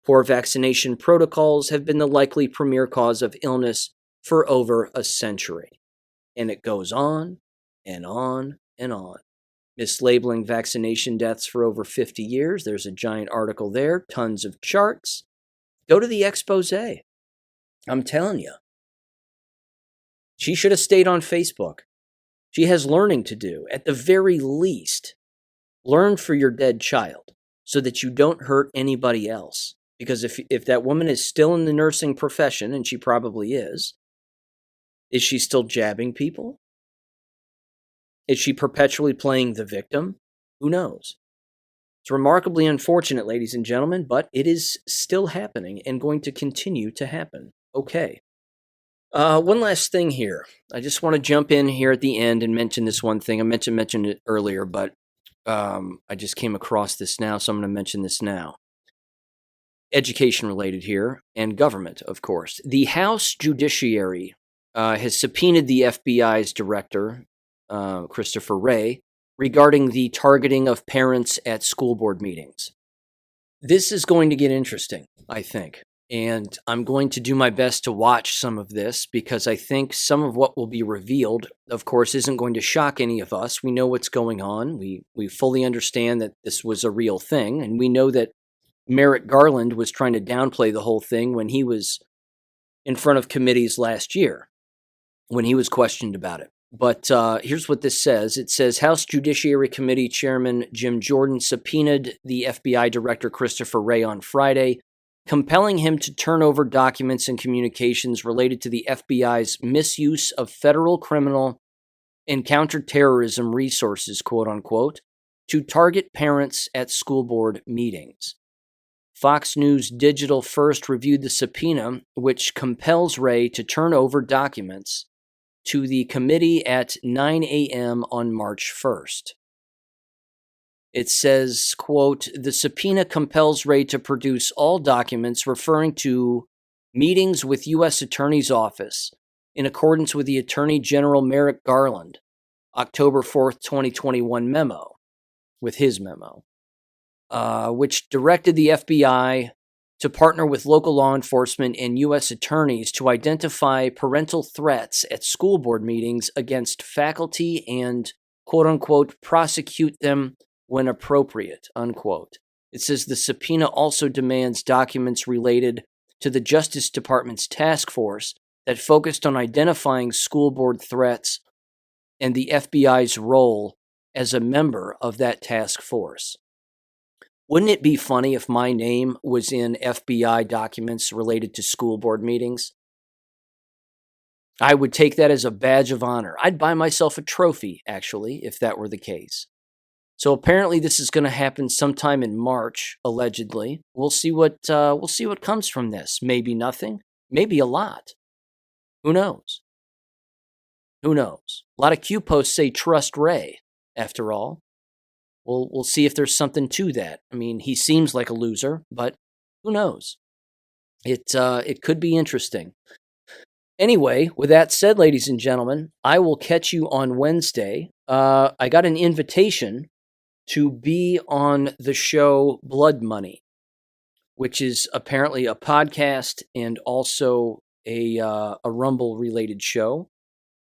Poor vaccination protocols have been the likely premier cause of illness for over a century." And it goes on and on and on. Mislabeling vaccination deaths for over 50 years. There's a giant article there, tons of charts. Go to the expose. I'm telling you. She should have stayed on Facebook. She has learning to do. At the very least, learn for your dead child so that you don't hurt anybody else. Because if that woman is still in the nursing profession, and she probably is she still jabbing people? Is she perpetually playing the victim? Who knows? It's remarkably unfortunate, ladies and gentlemen, but it is still happening and going to continue to happen. Okay. One last thing here. I just want to jump in here at the end and mention this one thing. I mentioned it earlier, but I just came across this now, so I'm going to mention this now. education related here, and government, of course. The House Judiciary has subpoenaed the FBI's director, Christopher Wray, regarding the targeting of parents at school board meetings. This is going to get interesting, I think. And I'm going to do my best to watch some of this because I think some of what will be revealed, of course, isn't going to shock any of us. We know what's going on. We fully understand that this was a real thing. And we know that Merrick Garland was trying to downplay the whole thing when he was in front of committees last year, when he was questioned about it. But here's what this says. It says, House Judiciary Committee Chairman Jim Jordan subpoenaed the FBI Director Christopher Wray on Friday, compelling him to turn over documents and communications related to the FBI's misuse of federal criminal and counterterrorism resources, quote unquote, to target parents at school board meetings. Fox News Digital first reviewed the subpoena, which compels Wray to turn over documents to the committee at 9 a.m. on March 1st. It says, quote, the subpoena compels Wray to produce all documents referring to meetings with U.S. Attorney's Office in accordance with the Attorney General Merrick Garland, October 4th, 2021 memo, with his memo, which directed the FBI to partner with local law enforcement and U.S. attorneys to identify parental threats at school board meetings against faculty and, quote unquote, prosecute them when appropriate, unquote. It says the subpoena also demands documents related to the Justice Department's task force that focused on identifying school board threats and the FBI's role as a member of that task force. Wouldn't it be funny if my name was in FBI documents related to school board meetings? I would take that as a badge of honor. I'd buy myself a trophy, actually, if that were the case. So apparently this is going to happen sometime in March, allegedly. We'll see what comes from this. Maybe nothing, maybe a lot. Who knows? Who knows? A lot of Q posts say trust Wray, after all. We'll see if there's something to that. I mean, he seems like a loser, but who knows? It could be interesting. Anyway, with that said, ladies and gentlemen, I will catch you on Wednesday. I got an invitation to be on the show Blood Money, which is apparently a podcast and also a Rumble-related show.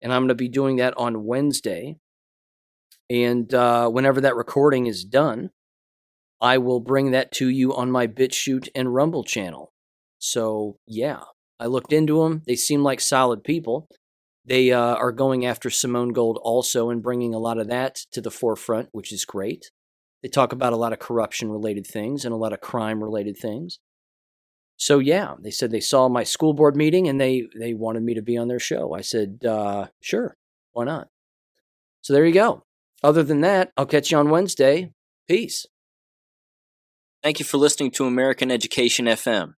And I'm going to be doing that on Wednesday. And whenever that recording is done, I will bring that to you on my BitChute and Rumble channel. So, yeah, I looked into them. They seem like solid people. They are going after Simone Gold also and bringing a lot of that to the forefront, which is great. They talk about a lot of corruption-related things and a lot of crime-related things. So, yeah, they said they saw my school board meeting and they wanted me to be on their show. I said, sure, why not? So there you go. Other than that, I'll catch you on Wednesday. Peace. Thank you for listening to American Education FM.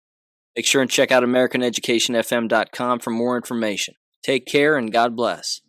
Make sure and check out AmericanEducationFM.com for more information. Take care and God bless.